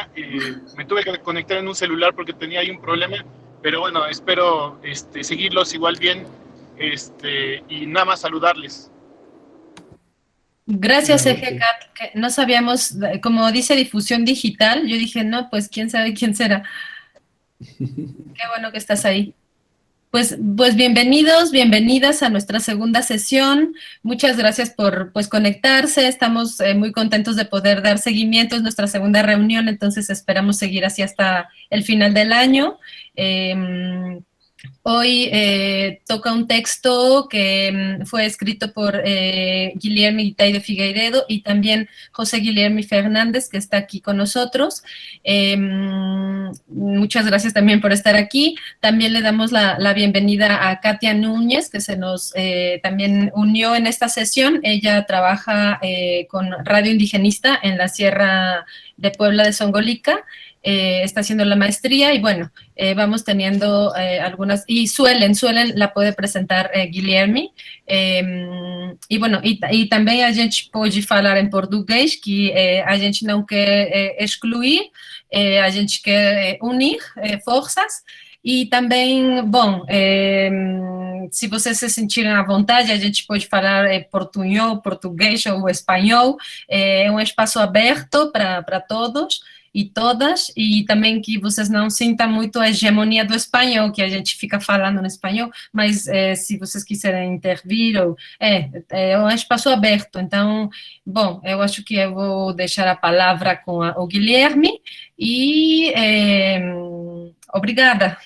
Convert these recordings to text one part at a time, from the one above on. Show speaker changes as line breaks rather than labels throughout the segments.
ahorita me tuve que conectar en un celular porque tenía ahí un problema, pero bueno, espero seguirlos igual bien y nada más saludarles.
Gracias,
Bueno,
Eje Cat, que no sabíamos, como dice difusión digital, yo dije, no, pues quién sabe quién será. Qué bueno que estás ahí. Pues bienvenidos, bienvenidas a nuestra segunda sesión. Muchas gracias por pues conectarse. Estamos muy contentos de poder dar seguimiento. Es nuestra segunda reunión, entonces esperamos seguir así hasta el final del año. Hoy toca un texto que fue escrito por Guilherme Itay de Figueiredo y también José Guilherme Fernández, que está aquí con nosotros. Muchas gracias también por estar aquí. También le damos la bienvenida a Katia Núñez, que se nos también unió en esta sesión. Ella trabaja con Radio Indigenista en la Sierra de Puebla de Songolica. Está haciendo la maestría y bueno, vamos teniendo algunas, y suelen, la puede presentar Guilherme, e bueno, e também a gente pode falar em português, que a gente não quer excluir, a gente quer unir forças, e também, bom, se vocês se sentirem à vontade, a gente pode falar portunhol, português ou espanhol, é um espaço aberto para todos e todas, e também que vocês não sintam muito a hegemonia do espanhol, que a gente fica falando no espanhol, mas se vocês quiserem intervir, é um espaço aberto. Então, bom, eu acho que eu vou deixar a palavra com o Guilherme, e obrigada.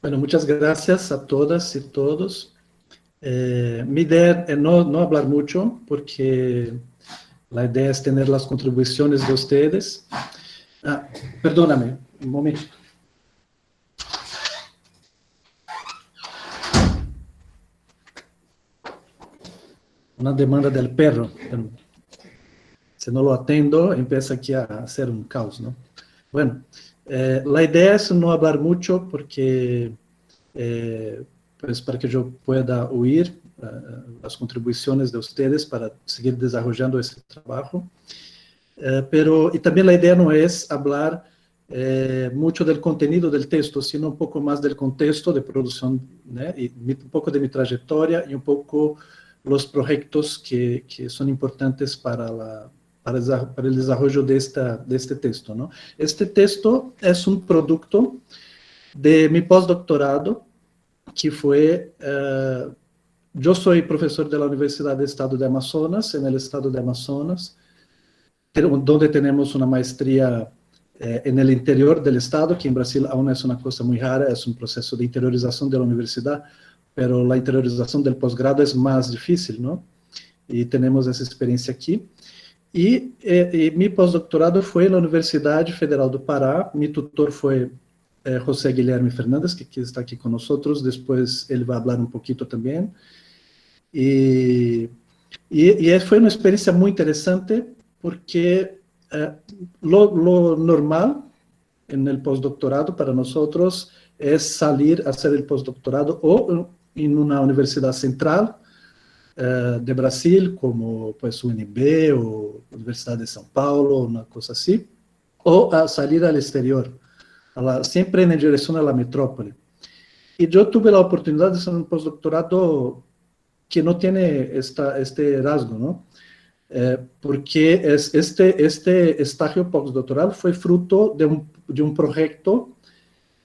Bueno, muchas gracias a todas y todos. Mi idea es no hablar mucho, porque la idea es tener las contribuciones de ustedes. Perdóname, un momento. Una demanda del perro. Si no lo atendo, empieza aquí a hacer un caos, ¿no? Bueno, la idea es no hablar mucho, porque pues para que yo pueda oír las contribuciones de ustedes para seguir desarrollando ese trabajo. Y también la idea no es hablar mucho del contenido del texto, sino un poco más del contexto de producción, ¿no? Y un poco de mi trayectoria y un poco los proyectos que son importantes para el desarrollo de este texto, ¿no? Este texto es un producto de mi postdoctorado, que fue, yo soy profesor de la Universidad del Estado de Amazonas, en el estado de Amazonas, donde tenemos una maestría en el interior del estado, que en Brasil aún es una cosa muy rara, es un proceso de interiorización de la universidad, pero la interiorización del posgrado es más difícil, ¿no? Y tenemos esa experiencia aquí. Y mi postdoctorado fue en la Universidad Federal do Pará. Mi tutor fue José Guilherme Fernández, que está aquí con nosotros. Después él va a hablar un poquito también. Y fue una experiencia muy interesante, porque lo normal en el postdoctorado para nosotros es salir a hacer el postdoctorado o en una universidad central de Brasil, como pues UNB o Universidad de São Paulo, una cosa así, o a salir al exterior, siempre en dirección a la metrópole. Y yo tuve la oportunidad de hacer un postdoctorado que no tiene este rasgo, ¿no? Porque este estágio postdoctoral fue fruto de un proyecto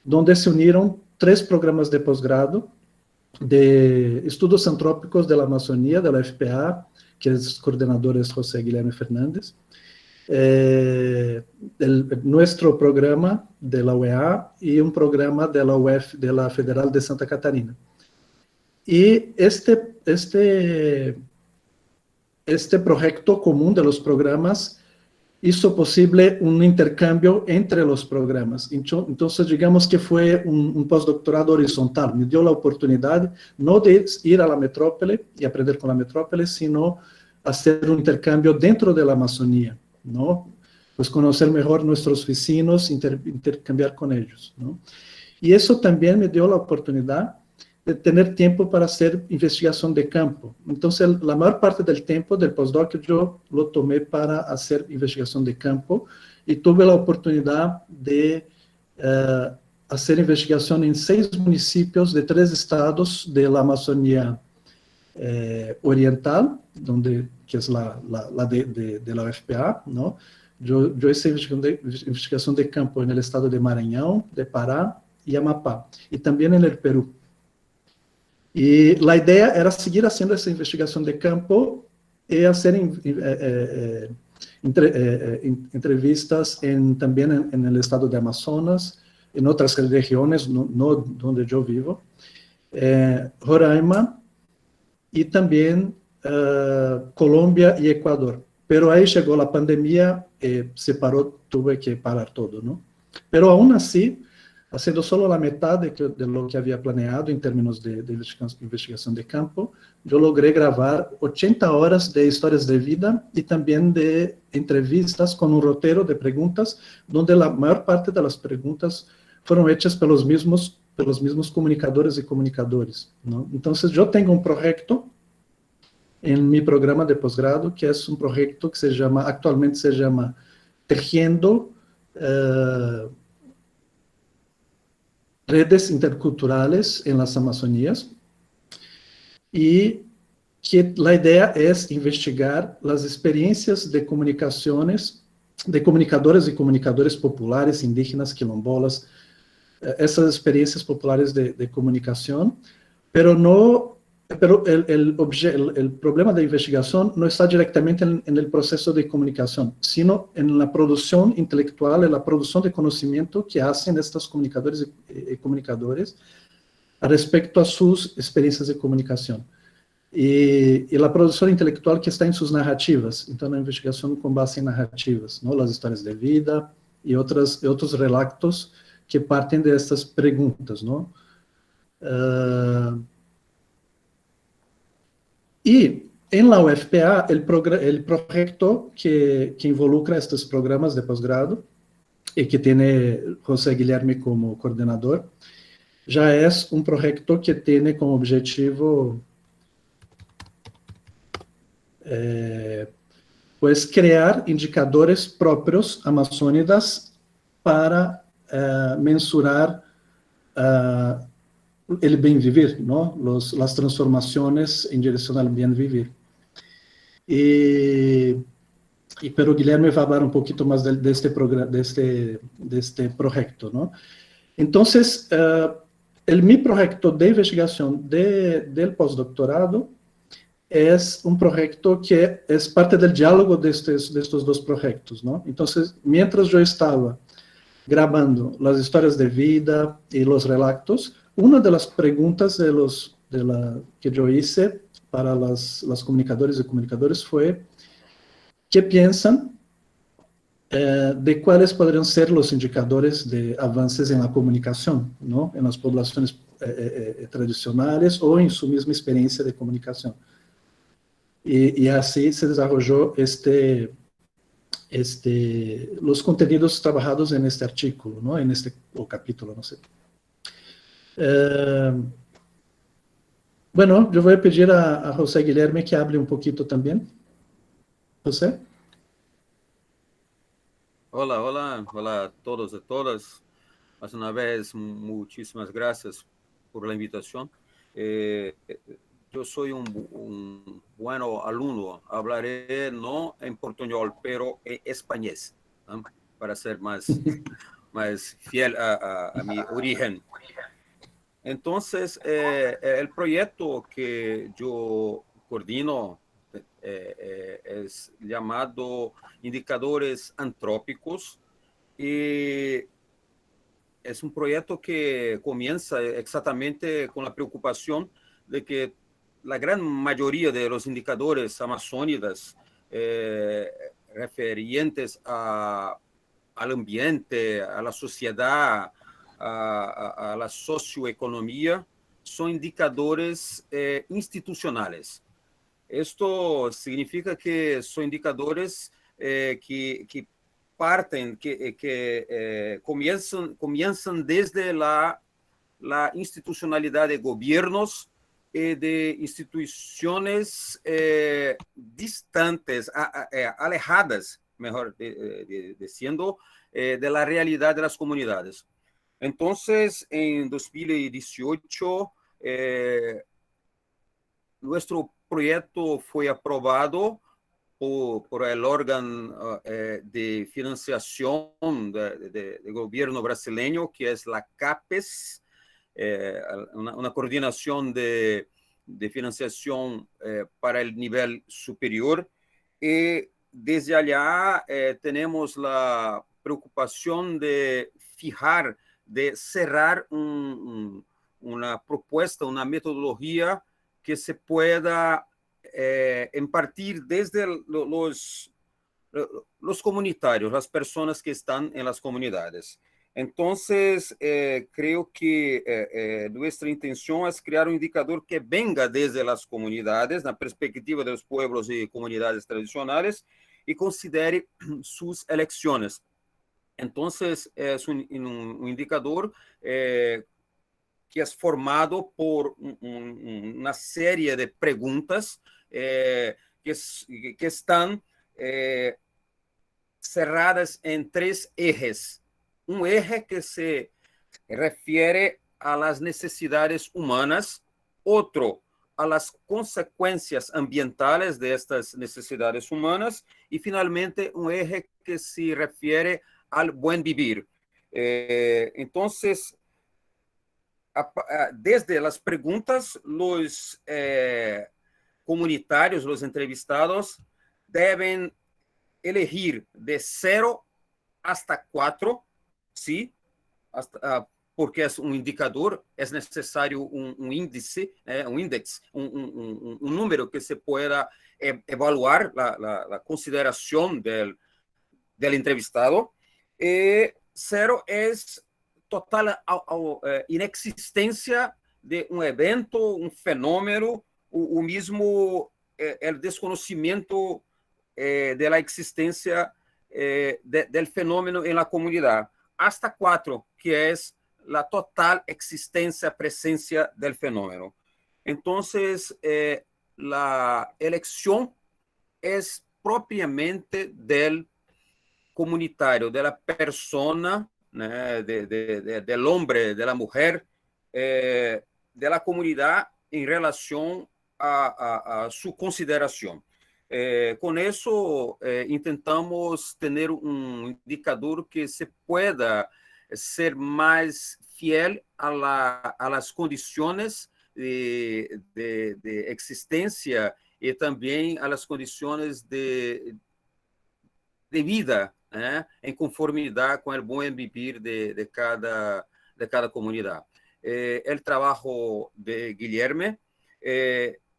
donde se unieron 3 programas de posgrado de estudos antrópicos de la Amazonía, de la FPA, que es coordinador es José Guilherme Fernández, nuestro programa de la UEA y un programa de la UF, de la Federal de Santa Catarina. Y este proyecto común de los programas hizo posible un intercambio entre los programas. Entonces, digamos que fue un postdoctorado horizontal. Me dio la oportunidad no de ir a la metrópole y aprender con la metrópole, sino hacer un intercambio dentro de la Amazonía, ¿no? Pues conocer mejor nuestros vecinos, intercambiar con ellos, ¿no? Y eso también me dio la oportunidad tener tiempo para hacer investigación de campo. Entonces, la mayor parte del tiempo del postdoc yo lo tomé para hacer investigación de campo y tuve la oportunidad de hacer investigación en 6 municipios de 3 estados de la Amazonía oriental, que es la de la UFPA, ¿no? Yo hice investigación de campo en el estado de Maranhão, de Pará y Amapá, y también en el Perú. Y la idea era seguir haciendo esa investigación de campo y hacer entrevistas también en el estado de Amazonas, en otras regiones, no donde yo vivo, Roraima y también Colombia y Ecuador. Pero ahí llegó la pandemia, se paró, tuve que parar todo, ¿no? Pero aún así, haciendo solo la mitad de lo que había planeado en términos de investigación de campo, yo logré grabar 80 horas de historias de vida y también de entrevistas con un roteiro de preguntas, donde la mayor parte de las preguntas fueron hechas por los mismos comunicadores y comunicadores, ¿no? Entonces, yo tengo un proyecto en mi programa de posgrado, que es un proyecto que actualmente se llama Tejiendo Redes Interculturales en las Amazonías, y que la idea es investigar las experiencias de comunicaciones, de comunicadores y comunicadores populares, indígenas, quilombolas, essas experiências populares de comunicação, pero el problema da investigação não está diretamente en el proceso de comunicação, sino en la producción intelectual, en la producción de conocimiento que hacen estos comunicadores y comunicadores respecto a sus experiencias de comunicação. E a produção intelectual que está em suas narrativas, então a investigação com base em narrativas, não, as histórias de vida e outros relatos que partem dessas perguntas, não? E em la UFPA, o projeto que involucra estes programas de posgrado e que tem José Guilherme como coordenador, já é um projeto que tem como objetivo pues crear indicadores propios amazónidas para mensurar el bem vivir, ¿no? Las transformaciones en dirección al bien vivir. Pero Guilherme va a hablar un poquito más de este proyecto, ¿no? Entonces, mi proyecto de investigación del postdoctorado es un proyecto que es parte del diálogo de estos dos proyectos, ¿no? Entonces, mientras yo estaba grabando las historias de vida y los relatos, una de las preguntas que yo hice para las comunicadores y comunicadores fue, ¿qué piensan de cuáles podrían ser los indicadores de avances en la comunicación, ¿no? En las poblaciones tradicionales o en su misma experiencia de comunicación? Y así se desarrolló los contenidos trabajados en este artículo, ¿no? En o capítulo, no sé. Bueno, yo voy a pedir a José Guilherme que hable un poquito también. José.
Hola a todos y todas. Más una vez, muchísimas gracias por la invitación. Yo soy un buen alumno. Hablaré no en portuñol, pero en español, ¿no? Para ser más fiel a mi origen. Entonces, el proyecto que yo coordino es llamado Indicadores Antrópicos, y es un proyecto que comienza exactamente con la preocupación de que la gran mayoría de los indicadores amazónidas referentes al ambiente, a la sociedad, a la socioeconomía, son indicadores institucionales. Esto significa que son indicadores que parten, que comienzan desde la la institucionalidad de gobiernos y de instituciones distantes, alejadas, mejor diciendo, de la realidad de las comunidades. Entonces, en 2018, nuestro proyecto fue aprobado por el órgano de financiación del gobierno brasileño, que es la CAPES, una coordinación de financiación para el nivel superior. Y desde allá tenemos la preocupación de fijar, de cerrar una propuesta, una metodología que se pueda impartir desde los comunitarios, las personas que están en las comunidades. Entonces, creo que nuestra intención es crear un indicador que venga desde las comunidades, la perspectiva de los pueblos y comunidades tradicionales, y considere sus elecciones. Entonces, es un indicador que es formado por una serie de preguntas que están cerradas en 3 ejes. Un eje que se refiere a las necesidades humanas, otro a las consecuencias ambientales de estas necesidades humanas y finalmente un eje que se refiere al buen vivir. Entonces, desde las preguntas, los comunitarios, los entrevistados, deben elegir de 0 hasta 4, ¿sí? Porque es un indicador, es necesario un índice, un número que se pueda evaluar la consideración del entrevistado. 0 es total inexistencia de un evento, un fenómeno, o mismo el desconocimiento de la existencia del fenómeno en la comunidad. Hasta 4, que es la total existencia, presencia del fenómeno. Entonces, la elección es propiamente del comunitario, de la persona, del hombre, de la mujer, de la comunidad en relación a su consideración. Con eso intentamos tener un indicador que se pueda ser más fiel a las condiciones de existencia y también a las condiciones de vida, en conformidad con el buen vivir de cada comunidad. El trabajo de Guilherme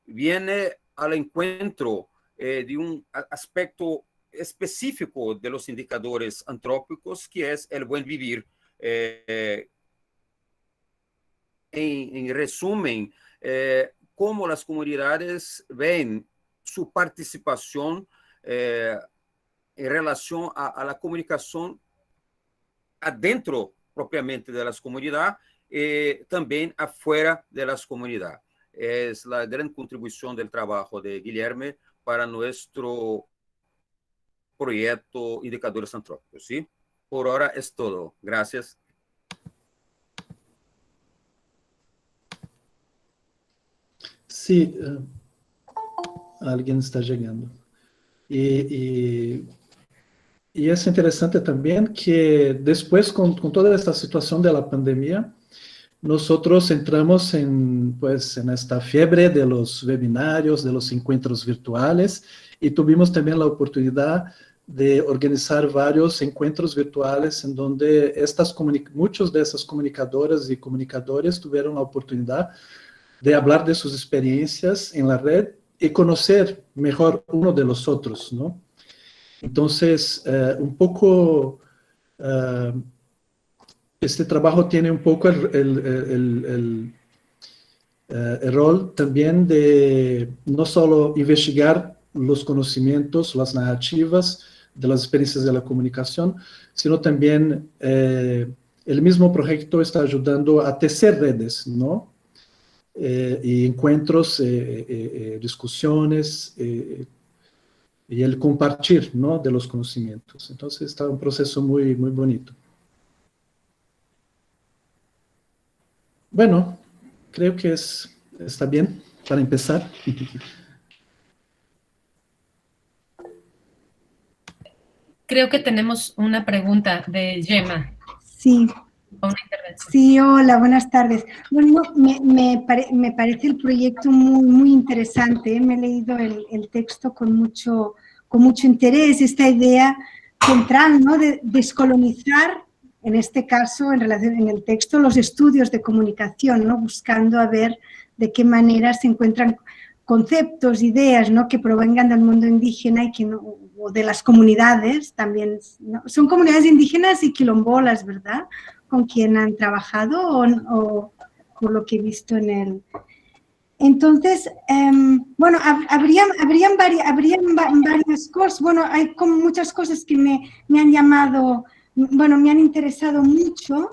viene al encuentro de un aspecto específico de los indicadores antrópicos, que es el buen vivir. En resumen, cómo las comunidades ven su participación en relación a la comunicación adentro propiamente de las comunidades y también afuera de las comunidades. Es la gran contribución del trabajo de Guilherme para nuestro proyecto Indicadores Antrópicos, ¿sí? Por ahora es todo. Gracias.
Sí, alguien está llegando. Y es interesante también que después, con toda esta situación de la pandemia, nosotros entramos en esta fiebre de los webinarios, de los encuentros virtuales, y tuvimos también la oportunidad de organizar varios encuentros virtuales en donde muchos de esas comunicadoras y comunicadores tuvieron la oportunidad de hablar de sus experiencias en la red y conocer mejor uno de los otros, ¿no? Entonces, un poco, este trabajo tiene un poco el rol también de no solo investigar los conocimientos, las narrativas de las experiencias de la comunicación, sino también el mismo proyecto está ayudando a tecer redes, ¿no? Y encuentros, discusiones, y el compartir, ¿no?, de los conocimientos. Entonces está un proceso muy, muy bonito. Bueno, creo que está bien para empezar.
Creo que tenemos una pregunta de Gemma.
Sí.
O una intervención.
Sí, hola, buenas tardes. Bueno, me parece el proyecto muy, muy interesante. Me he leído el texto con mucho interés, esta idea central, ¿no?, de descolonizar, en este caso, en el texto, los estudios de comunicación, ¿no?, buscando a ver de qué manera se encuentran conceptos, ideas, ¿no?, que provengan del mundo indígena y que no, o de las comunidades también, ¿no? Son comunidades indígenas y quilombolas, ¿verdad?, con quien han trabajado o por lo que he visto en el... Entonces, bueno, habrían varias cosas, bueno, hay como muchas cosas que me han llamado, bueno, me han interesado mucho.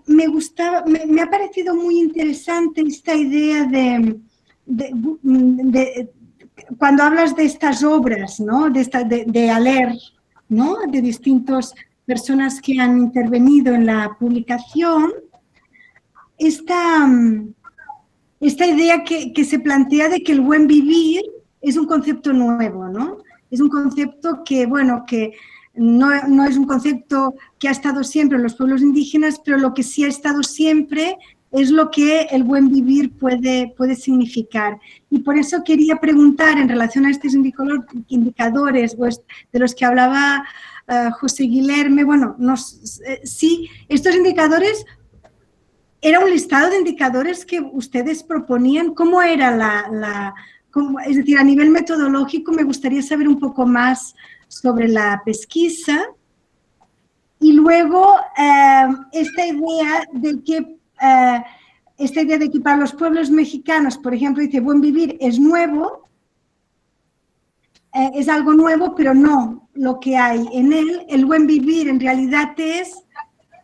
Me ha parecido muy interesante esta idea de cuando hablas de estas obras, ¿no?, de Aller, ¿no?, de distintas personas que han intervenido en la publicación, esta idea que se plantea de que el buen vivir es un concepto nuevo, ¿no? Es un concepto que, bueno, que no es un concepto que ha estado siempre en los pueblos indígenas, pero lo que sí ha estado siempre es lo que el buen vivir puede significar. Y por eso quería preguntar, en relación a estos indicadores pues, de los que hablaba José Guilherme, bueno, sí, estos indicadores, ¿era un listado de indicadores que ustedes proponían? ¿Cómo era es decir, a nivel metodológico me gustaría saber un poco más sobre la pesquisa? Y luego, esta idea de que para los pueblos mexicanos, por ejemplo, dice, buen vivir es nuevo, es algo nuevo, pero no lo que hay en él. El buen vivir en realidad es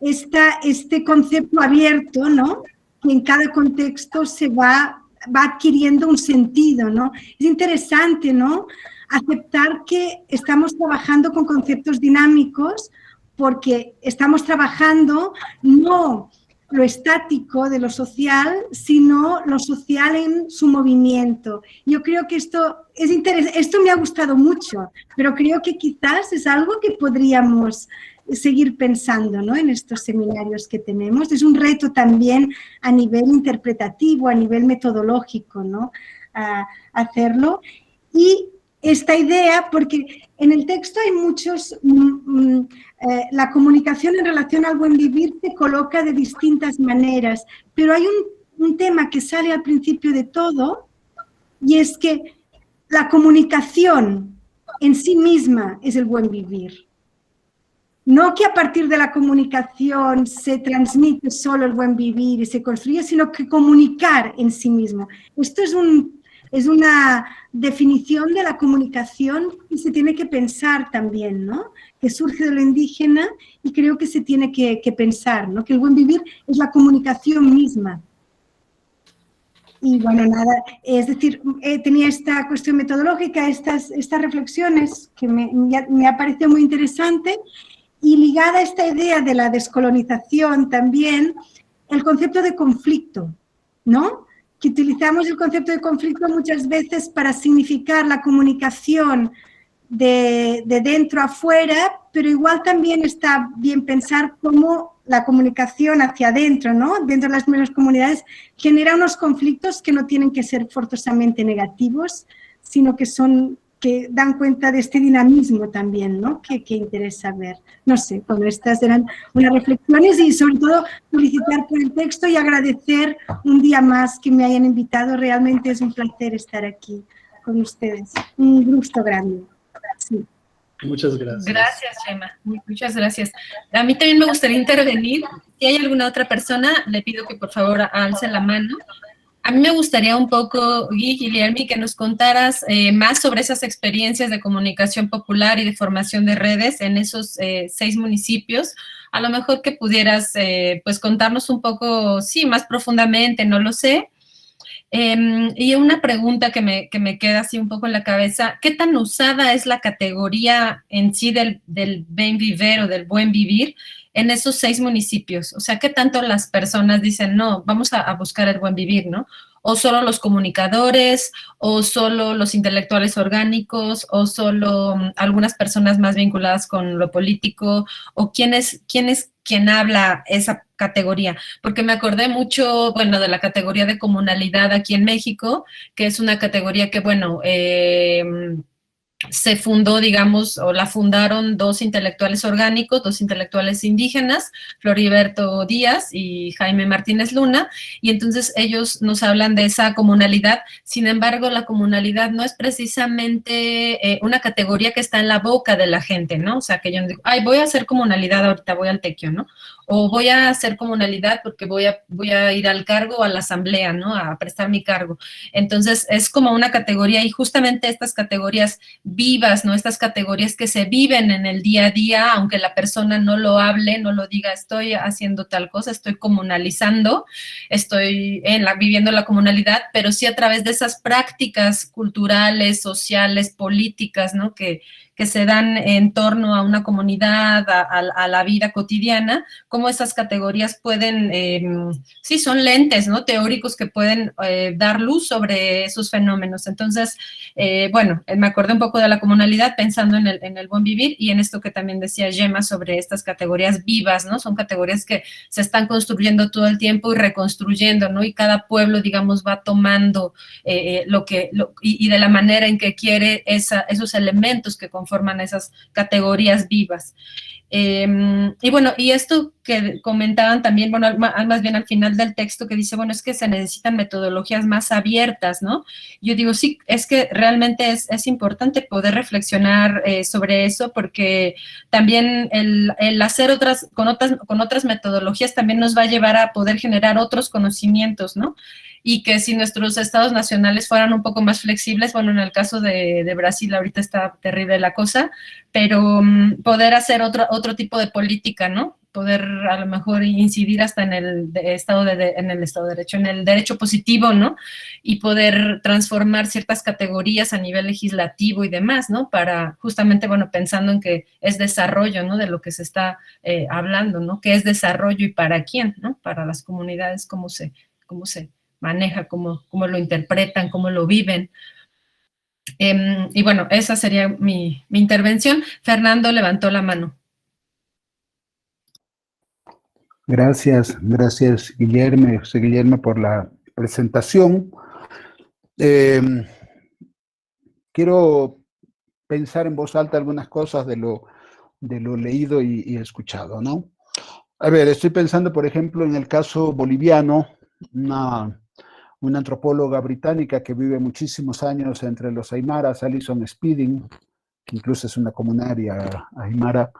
este concepto abierto, ¿no?, que en cada contexto se va adquiriendo un sentido, ¿no? Es interesante, ¿no?, aceptar que estamos trabajando con conceptos dinámicos porque estamos trabajando no lo estático de lo social, sino lo social en su movimiento. Yo creo que esto es interesante, esto me ha gustado mucho, pero creo que quizás es algo que podríamos seguir pensando, ¿no?, en estos seminarios que tenemos. Es un reto también a nivel interpretativo, a nivel metodológico, ¿no?, hacerlo. Y esta idea, porque en el texto hay muchos, la comunicación en relación al buen vivir se coloca de distintas maneras, pero hay un tema que sale al principio de todo, y es que la comunicación en sí misma es el buen vivir. No que a partir de la comunicación se transmite solo el buen vivir y se construye, sino que comunicar en sí mismo. Esto es una definición de la comunicación y se tiene que pensar también, ¿no?, que surge de lo indígena y creo que se tiene que pensar, ¿no?, que el buen vivir es la comunicación misma. Y bueno, nada, es decir, tenía esta cuestión metodológica, estas reflexiones que me ha parecido muy interesante, y ligada a esta idea de la descolonización también, el concepto de conflicto, ¿no?, que utilizamos el concepto de conflicto muchas veces para significar la comunicación de dentro a fuera, pero igual también está bien pensar cómo la comunicación hacia adentro, ¿no?, dentro de las mismas comunidades, genera unos conflictos que no tienen que ser forzosamente negativos, sino que dan cuenta de este dinamismo también, ¿no?, que interesa ver. No sé, bueno, estas eran unas reflexiones y sobre todo felicitar por el texto y agradecer un día más que me hayan invitado. Realmente es un placer estar aquí con ustedes. Un gusto grande. Sí.
Muchas gracias.
Gracias, Gemma. Muchas gracias. A mí también me gustaría intervenir. Si hay alguna otra persona, le pido que por favor alce la mano. A mí me gustaría un poco, Guilherme, que nos contaras más sobre esas experiencias de comunicación popular y de formación de redes en esos 6 municipios, A lo mejor que pudieras, pues, contarnos un poco, sí, más profundamente, no lo sé. Y una pregunta que me queda así un poco en la cabeza, ¿qué tan usada es la categoría en sí del bien vivir o del buen vivir en esos 6 municipios? O sea, ¿qué tanto las personas dicen, no, vamos a buscar el buen vivir, ¿no? O solo los comunicadores, o solo los intelectuales orgánicos, o solo algunas personas más vinculadas con lo político, o quién habla esa categoría, porque me acordé mucho, bueno, de la categoría de comunalidad aquí en México, que es una categoría que, bueno, se fundó, digamos, o la fundaron 2 intelectuales orgánicos, 2 intelectuales indígenas, Floriberto Díaz y Jaime Martínez Luna, y entonces ellos nos hablan de esa comunalidad. Sin embargo, la comunalidad no es precisamente una categoría que está en la boca de la gente, ¿no? O sea, que yo no digo, ay, voy a hacer comunalidad ahorita, voy al tequio, ¿no? O voy a hacer comunalidad porque voy a ir al cargo o a la asamblea, ¿no? A prestar mi cargo. Entonces, es como una categoría, y justamente estas categorías vivas, ¿no? Estas categorías que se viven en el día a día, aunque la persona no lo hable, no lo diga, estoy haciendo tal cosa, estoy comunalizando, estoy viviendo la comunalidad, pero sí a través de esas prácticas culturales, sociales, políticas, ¿no? Que se dan en torno a una comunidad, a la vida cotidiana, cómo esas categorías pueden, sí, son lentes, ¿no? Teóricos que pueden dar luz sobre esos fenómenos. Entonces, bueno, me acordé un poco de la comunalidad pensando en el buen vivir y en esto que también decía Gemma sobre estas categorías vivas, ¿no? Son categorías que se están construyendo todo el tiempo y reconstruyendo, ¿no? Y cada pueblo, digamos, va tomando y de la manera en que quiere esos elementos que conforman esas categorías vivas. Y bueno, y esto que comentaban también, bueno, más bien al final del texto que dice, bueno, es que se necesitan metodologías más abiertas, ¿no? Yo digo, sí, es que realmente es importante poder reflexionar sobre eso, porque también el hacer con otras metodologías también nos va a llevar a poder generar otros conocimientos, ¿no? Y que si nuestros estados nacionales fueran un poco más flexibles, bueno, en el caso de Brasil ahorita está terrible la cosa, pero poder hacer otro tipo de política, ¿no? Poder a lo mejor incidir hasta en el Estado de Derecho, en el derecho positivo, ¿no? Y poder transformar ciertas categorías a nivel legislativo y demás, ¿no? Para justamente, bueno, pensando en que es desarrollo, ¿no? De lo que se está hablando, ¿no? ¿Qué es desarrollo y para quién, ¿no? Para las comunidades, cómo se maneja, cómo lo interpretan, cómo lo viven. Y bueno, esa sería mi intervención. Fernando levantó la mano.
Gracias Guillermo, José Guillermo, por la presentación. Quiero pensar en voz alta algunas cosas de lo leído y escuchado, ¿no? A ver, estoy pensando, por ejemplo, en el caso boliviano, una antropóloga británica que vive muchísimos años entre los aymaras, Alison Spedding, que incluso es una comunaria aymara.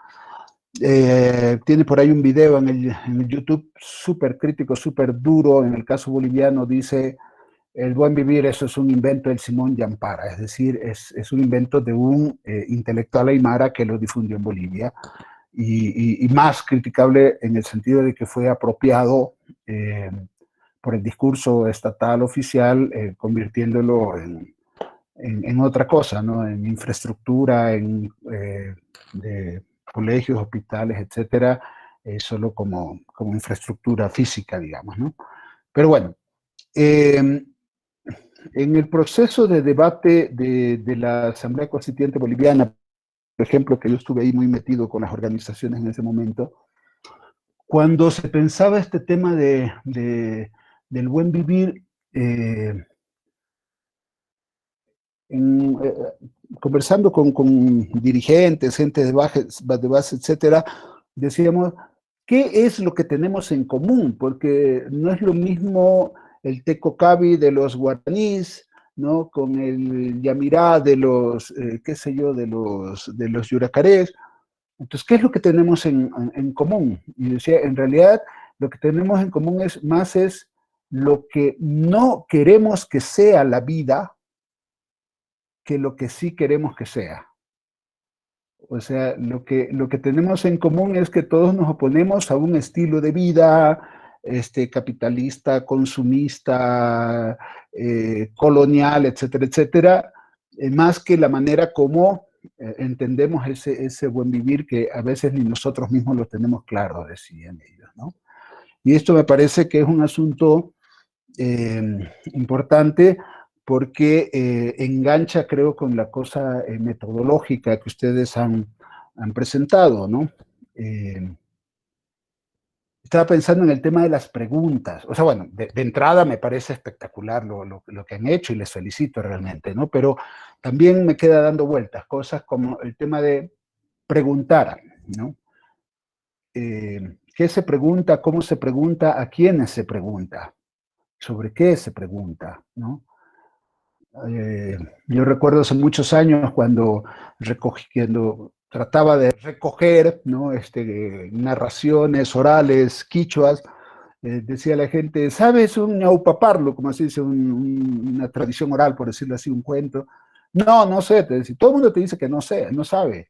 Tiene por ahí un video en el YouTube súper crítico, súper duro. En el caso boliviano dice, el buen vivir, eso es un invento del Simón Yampara, es decir, es un invento de un intelectual aymara que lo difundió en Bolivia, y más criticable en el sentido de que fue apropiado por el discurso estatal oficial, convirtiéndolo en otra cosa, ¿no? En infraestructura, de colegios, hospitales, etcétera, solo como infraestructura física, digamos, ¿no? Pero bueno, en el proceso de debate de la Asamblea Constituyente Boliviana, por ejemplo, que yo estuve ahí muy metido con las organizaciones en ese momento, cuando se pensaba este tema del buen vivir, conversando con dirigentes, gente de base, etcétera, decíamos, ¿qué es lo que tenemos en común? Porque no es lo mismo el Tecocabi de los guaraníes, ¿no? Con el Yamirá de los, qué sé yo, de los yuracarés. Entonces, ¿qué es lo que tenemos en común? Y decía, en realidad, lo que tenemos en común es lo que no queremos que sea la vida, que lo que sí queremos que sea. O sea, lo que tenemos en común es que todos nos oponemos a un estilo de vida capitalista, consumista, colonial, etcétera, etcétera, más que la manera como entendemos ese buen vivir que a veces ni nosotros mismos lo tenemos claro, decían ellos, ¿no? Y esto me parece que es un asunto importante porque engancha, creo, con la cosa metodológica que ustedes han presentado, ¿no? Estaba pensando en el tema de las preguntas. O sea, bueno, de entrada me parece espectacular lo que han hecho y les felicito realmente, ¿no? Pero también me queda dando vueltas cosas como el tema de preguntar, ¿no? ¿Qué se pregunta? ¿Cómo se pregunta? ¿A quiénes se pregunta? ¿Sobre qué se pregunta? ¿No? Yo recuerdo hace muchos años cuando trataba de recoger, ¿no? Narraciones orales, quichuas, decía la gente, ¿sabes un ñaupaparlo? Como se dice, una tradición oral, por decirlo así, un cuento. No, no sé, todo el mundo te dice que no sé, no sabe,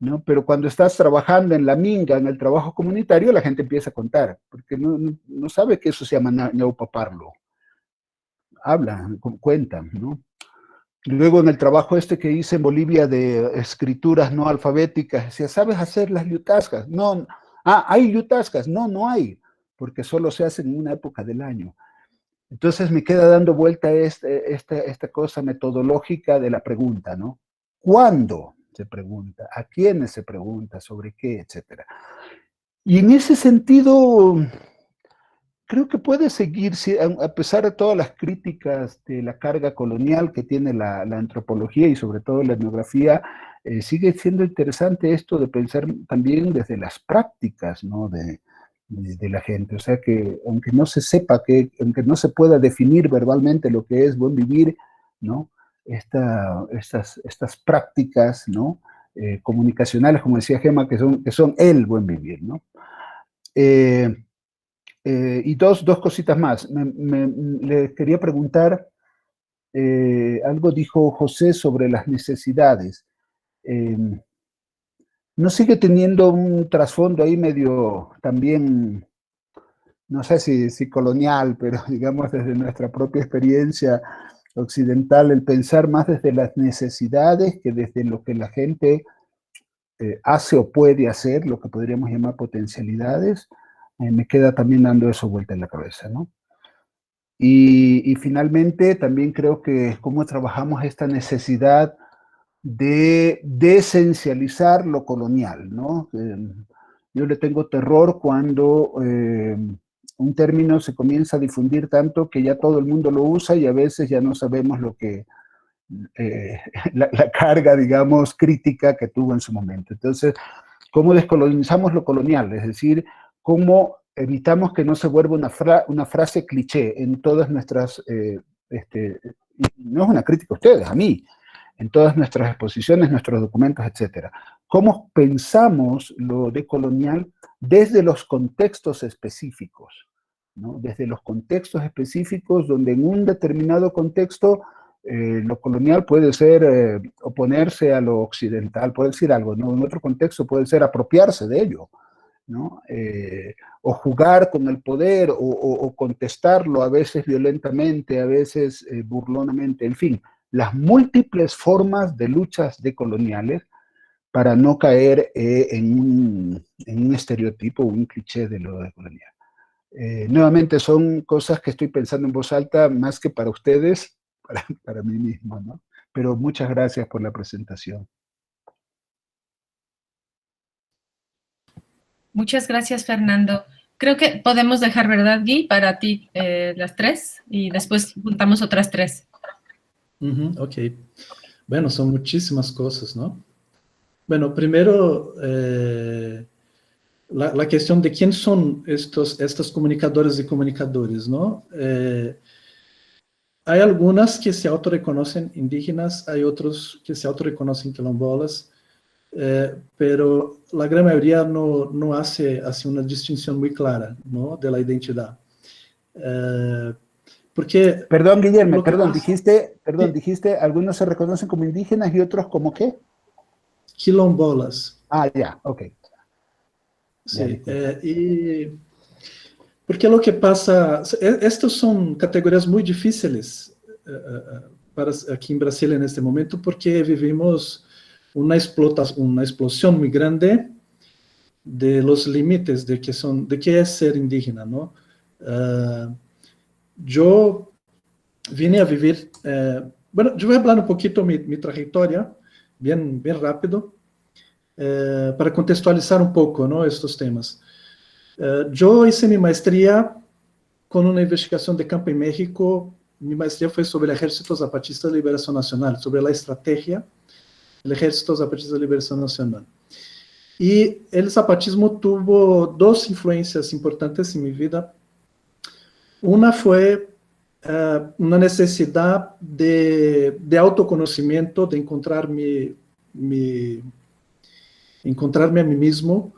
¿no? Pero cuando estás trabajando en la minga, en el trabajo comunitario, la gente empieza a contar, porque no sabe que eso se llama ñaupaparlo. Hablan, cuentan, ¿no? Luego en el trabajo que hice en Bolivia de escrituras no alfabéticas, decía, ¿sabes hacer las yutascas? No. ¿Hay yutascas? No, no hay, porque solo se hacen en una época del año. Entonces me queda dando vuelta esta cosa metodológica de la pregunta, ¿no? ¿Cuándo se pregunta? ¿A quiénes se pregunta? ¿Sobre qué? Etcétera. Y en ese sentido, creo que puede seguir, a pesar de todas las críticas de la carga colonial que tiene la antropología y sobre todo la etnografía, sigue siendo interesante esto de pensar también desde las prácticas, ¿no? de la gente. O sea que aunque no se sepa, aunque no se pueda definir verbalmente lo que es buen vivir, ¿no? Estas prácticas, ¿no? Comunicacionales, como decía Gemma, que son el buen vivir, ¿no? Y dos cositas más. Le quería preguntar, algo dijo José sobre las necesidades. ¿No sigue teniendo un trasfondo ahí medio también, no sé si colonial, pero digamos desde nuestra propia experiencia occidental, el pensar más desde las necesidades que desde lo que la gente hace o puede hacer, lo que podríamos llamar potencialidades? Me queda también dando eso vuelta en la cabeza, ¿no? Y finalmente también creo que cómo trabajamos esta necesidad de desesencializar lo colonial, ¿no? Yo le tengo terror cuando un término se comienza a difundir tanto que ya todo el mundo lo usa y a veces ya no sabemos lo que la carga, digamos, crítica que tuvo en su momento. Entonces, ¿cómo descolonizamos lo colonial? Es decir, ¿cómo evitamos que no se vuelva una frase cliché en todas nuestras, no es una crítica a ustedes, a mí, en todas nuestras exposiciones, nuestros documentos, etcétera? ¿Cómo pensamos lo decolonial desde los contextos específicos? ¿No? Desde los contextos específicos donde en un determinado contexto lo colonial puede ser oponerse a lo occidental, puede decir algo, ¿no? En otro contexto puede ser apropiarse de ello, ¿no? O jugar con el poder, o contestarlo a veces violentamente, a veces burlonamente, en fin, las múltiples formas de luchas decoloniales para no caer en un estereotipo o un cliché de lo decolonial. Nuevamente son cosas que estoy pensando en voz alta más que para ustedes, para mí mismo, ¿no? Pero muchas gracias por la presentación.
Muchas gracias, Fernando. Creo que podemos dejar, ¿verdad, Gui? Para ti las tres y después juntamos otras tres.
Ok. Bueno, son muchísimas cosas, ¿no? Bueno, primero, la cuestión de quién son estos comunicadores y comunicadores, ¿no? Hay algunas que se autorreconocen indígenas, hay otros que se autorreconocen quilombolas, pero la gran mayoría no hace así una distinción muy clara, ¿no? De la identidad. Porque
perdón, Guillermo,
dijiste,
dijiste, algunos se reconocen como indígenas y otros como ¿qué?
quilombolas.
Ah, ya, ok.
Sí, porque lo que pasa, estas son categorías muy difíciles para aquí en Brasil en este momento, porque vivimos una explosión muy grande de los límites de qué es ser indígena, ¿no? Yo vine a vivir, bueno, yo voy a hablar un poquito mi trayectoria, bien rápido, para contextualizar un poco, ¿no?, estos temas. Yo hice mi maestría con una investigación de campo en México. Mi maestría fue sobre el Ejército Zapatista de Liberación Nacional, sobre la estrategia del Ejército Zapatista de Liberación Nacional. Y el zapatismo tuvo dos influencias importantes en mi vida. Una fue una necesidad de autoconocimiento, de encontrarme a mí mismo,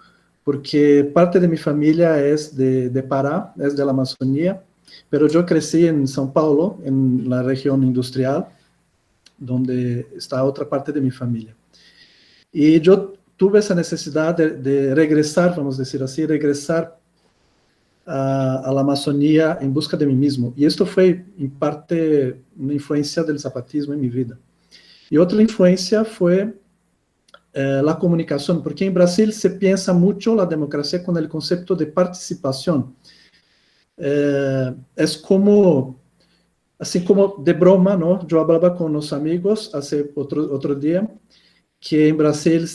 porque parte de mi familia es de Pará, es de la Amazonía, pero yo crecí en São Paulo, en la región industrial, donde está otra parte de mi familia. Y yo tuve esa necesidad de regresar, vamos a decir así, regresar a la Amazonía en busca de mí mismo. Y esto fue, en parte, una influencia del zapatismo en mi vida. Y otra influencia fue la comunicación, porque en Brasil se piensa mucho la democracia con el concepto de participación. Es como, así como de broma, ¿no? Yo hablaba con los amigos hace otro día, que en Brasil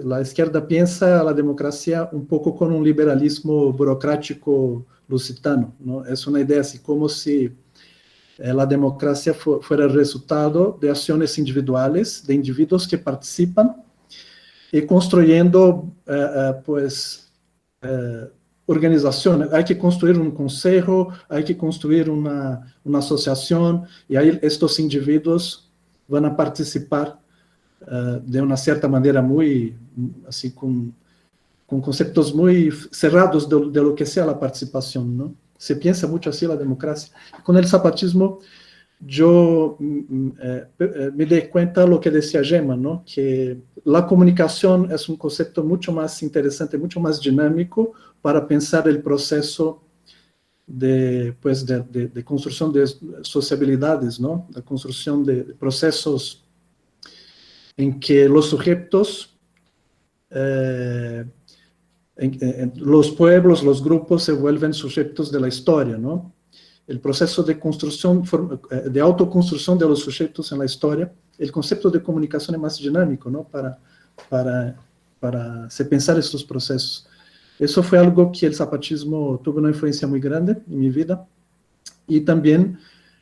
la izquierda piensa la democracia un poco con un liberalismo burocrático lusitano, ¿no? Es una idea así como si la democracia fuera el resultado de acciones individuales, de individuos que participan y construyendo, organizaciones. Hay que construir un consejo, hay que construir una asociación, y ahí estos individuos van a participar de una cierta manera muy, así, con conceptos muy cerrados de lo que sea la participación, ¿no? Se piensa mucho así la democracia. Con el zapatismo, yo me di cuenta de lo que decía Gemma, ¿no?, que la comunicación es un concepto mucho más interesante, mucho más dinámico para pensar el proceso de construcción de sociabilidades, ¿no?, la construcción de procesos en que los sujetos, los pueblos, los grupos se vuelven sujetos de la historia, ¿no? El proceso de construcción, de autoconstrucción de los sujetos en la historia. El concepto de comunicación es más dinámico, ¿no?, para se pensar estos procesos. Eso fue algo que el zapatismo tuvo una influencia muy grande en mi vida. Y también,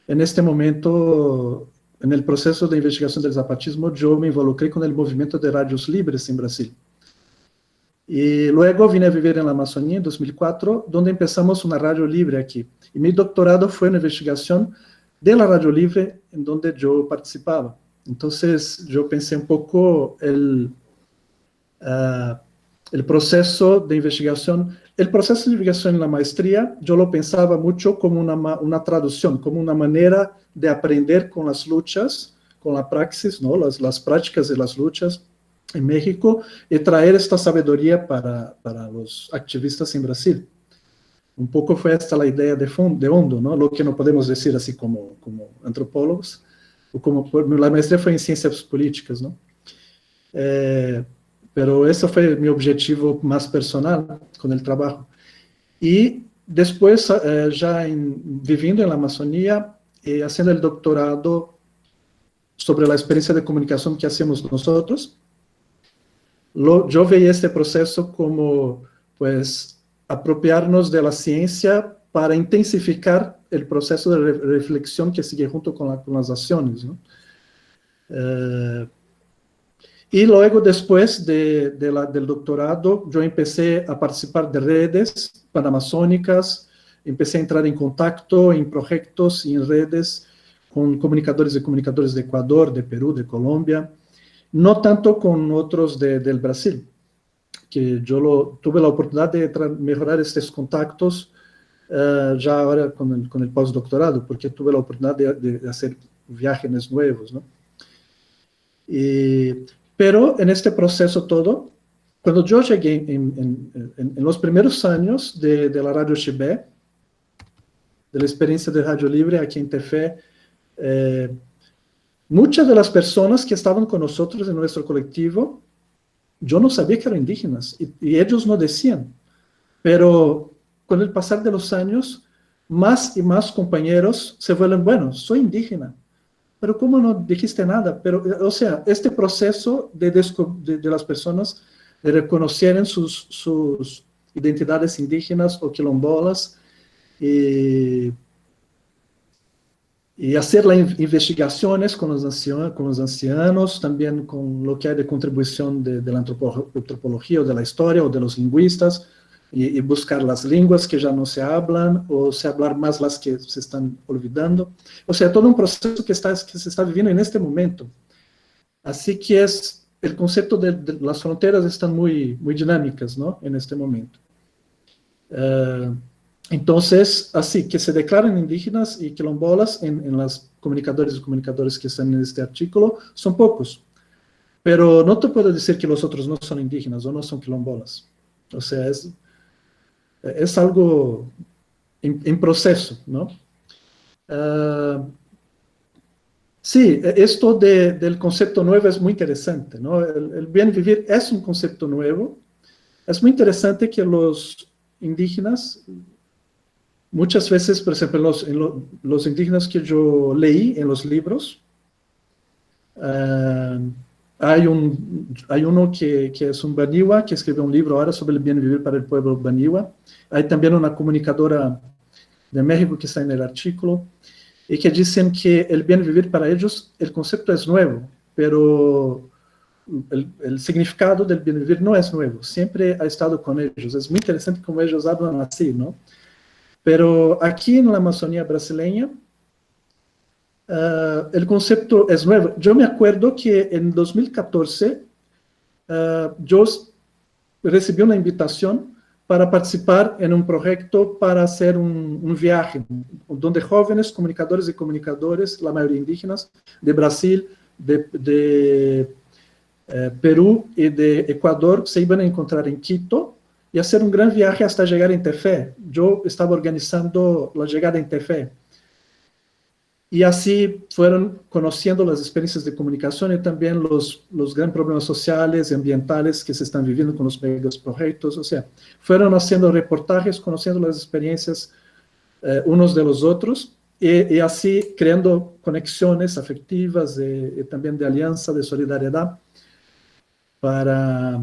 en este momento, en el proceso de investigación del zapatismo, yo me involucré con el movimiento de radios libres en Brasil. Y luego vine a vivir en la Amazonía en 2004, donde empezamos una radio libre aquí. Y mi doctorado fue una investigación de la radio libre en donde yo participaba. Entonces, yo pensé un poco el proceso de investigación. El proceso de investigación en la maestría, yo lo pensaba mucho como una traducción, como una manera de aprender con las luchas, con la praxis, ¿no?, las prácticas de las luchas en México, y traer esta sabiduría para los activistas en Brasil. Un poco fue esta la idea de fondo, ¿no?, lo que no podemos decir así como antropólogos, o como la maestría fue en ciencias políticas, ¿no? Pero ese fue mi objetivo más personal con el trabajo. Y después, ya viviendo en la Amazonía y haciendo el doctorado sobre la experiencia de comunicación que hacemos nosotros, yo veía este proceso como, pues, apropiarnos de la ciencia para intensificar el proceso de reflexión que sigue junto con las acciones, ¿no? Y luego, después del doctorado, yo empecé a participar de redes panamazónicas, empecé a entrar en contacto en proyectos y en redes con comunicadores y comunicadoras de Ecuador, de Perú, de Colombia, no tanto con otros del Brasil, que yo tuve la oportunidad de mejorar estos contactos ya ahora con el postdoctorado, porque tuve la oportunidad de hacer viajes nuevos, ¿no? Pero en este proceso todo, cuando yo llegué en los primeros años de la Radio Chibé, de la experiencia de Radio Libre aquí en Tefé, muchas de las personas que estaban con nosotros en nuestro colectivo, yo no sabía que eran indígenas, y ellos no decían. Pero con el pasar de los años, más y más compañeros se vuelven, bueno, soy indígena, pero ¿cómo no dijiste nada? Pero, o sea, este proceso de las personas de reconocer sus identidades indígenas o quilombolas y hacer las investigaciones con los ancianos, también con lo que hay de contribución de la antropología o de la historia o de los lingüistas, y buscar las lenguas que ya no se hablan, o se hablar más las que se están olvidando. O sea, todo un proceso que se está viviendo en este momento. Así que el concepto de las fronteras están muy dinámicas, ¿no? En este momento. Entonces, así que se declaran indígenas y quilombolas en las comunicadores y comunicadores que están en este artículo, son pocos. Pero no te puedo decir que los otros no son indígenas o no son quilombolas. O sea, es algo en proceso, ¿no? Sí, esto del concepto nuevo es muy interesante, ¿no? El bien vivir es un concepto nuevo. Es muy interesante que los indígenas, muchas veces, por ejemplo, los indígenas que yo leí en los libros, hay uno que es un baniwa, que escribió un libro ahora sobre el bien vivir para el pueblo baniwa. Hay también una comunicadora de México que está en el artículo, y que dicen que el bien vivir para ellos, el concepto es nuevo, pero el significado del bien vivir no es nuevo, siempre ha estado con ellos. Es muy interesante cómo ellos hablan así, ¿no? Pero aquí en la Amazonía brasileña, el concepto es nuevo. Yo me acuerdo que en 2014 yo recibí una invitación para participar en un proyecto para hacer un viaje, donde jóvenes comunicadores y comunicadoras, la mayoría indígenas, de Brasil, de Perú y de Ecuador, se iban a encontrar en Quito y hacer un gran viaje hasta llegar en Tefé. Yo estaba organizando la llegada en Tefé. Y así fueron conociendo las experiencias de comunicación y también los grandes problemas sociales y ambientales que se están viviendo con los megaproyectos. O sea, fueron haciendo reportajes, conociendo las experiencias unos de los otros, y así creando conexiones afectivas y también de alianza, de solidaridad, para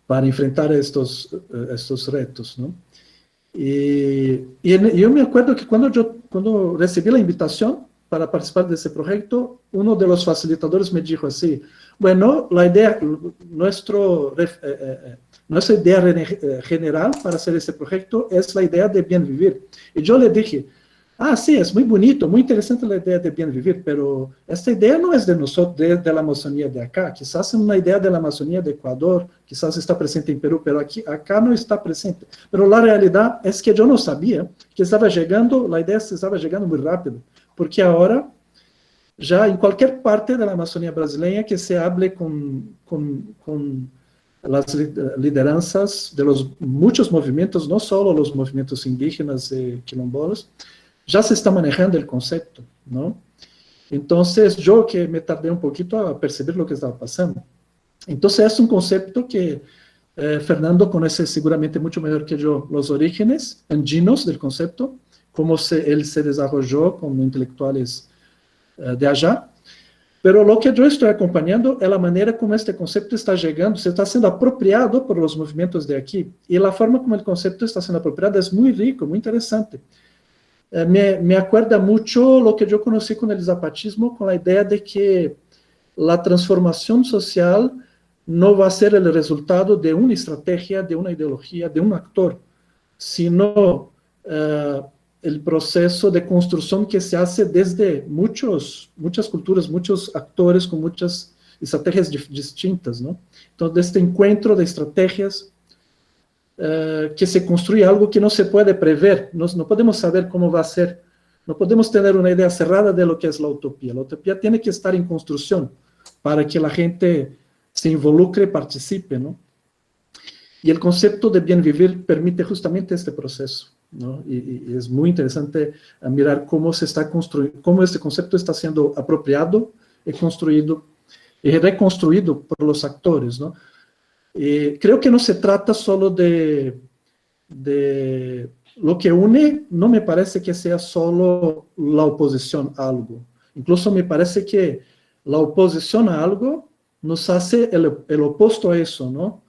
enfrentar estos retos, ¿no? Y yo me acuerdo que cuando recibí la invitación para participar de ese proyecto, uno de los facilitadores me dijo así, bueno, nuestra idea general para hacer ese proyecto es la idea de bien vivir. Y yo le dije, sí, es muy bonito, muy interesante la idea de bien vivir, pero esta idea no es de nosotros, de la Amazonía de acá. Quizás es una idea de la Amazonía de Ecuador, quizás está presente en Perú, pero acá no está presente. Pero la realidad es que yo no sabía que la idea estaba llegando muy rápido, porque ahora, ya en cualquier parte de la Amazonía brasileña que se hable con las lideranzas de muchos movimientos, no solo los movimientos indígenas y quilombolas, ya se está manejando el concepto, ¿no? Entonces, yo que me tardé un poquito a percibir lo que estaba pasando. Entonces, es un concepto que Fernando conoce seguramente mucho mejor que yo, los orígenes andinos del concepto, cómo él se desarrolló con intelectuales de allá. Pero lo que yo estoy acompañando es la manera como este concepto está llegando, se está siendo apropiado por los movimientos de aquí. Y la forma como el concepto está siendo apropiado es muy rico, muy interesante. Me acuerda mucho lo que yo conocí con el zapatismo, con la idea de que la transformación social no va a ser el resultado de una estrategia, de una ideología, de un actor, sino el proceso de construcción que se hace desde muchas culturas, muchos actores con muchas estrategias distintas, ¿no? Entonces, este encuentro de estrategias que se construye algo que no se puede prever, no podemos saber cómo va a ser, no podemos tener una idea cerrada de lo que es la utopía. La utopía tiene que estar en construcción para que la gente se involucre, participe, ¿no? Y el concepto de bien vivir permite justamente este proceso, ¿no? Y es muy interesante mirar cómo se está construyendo, cómo este concepto está siendo apropiado y construido y reconstruido por los actores, ¿no? Creo que no se trata solo de lo que une, no me parece que sea solo la oposición a algo. Incluso me parece que la oposición a algo nos hace el opuesto a eso, ¿no?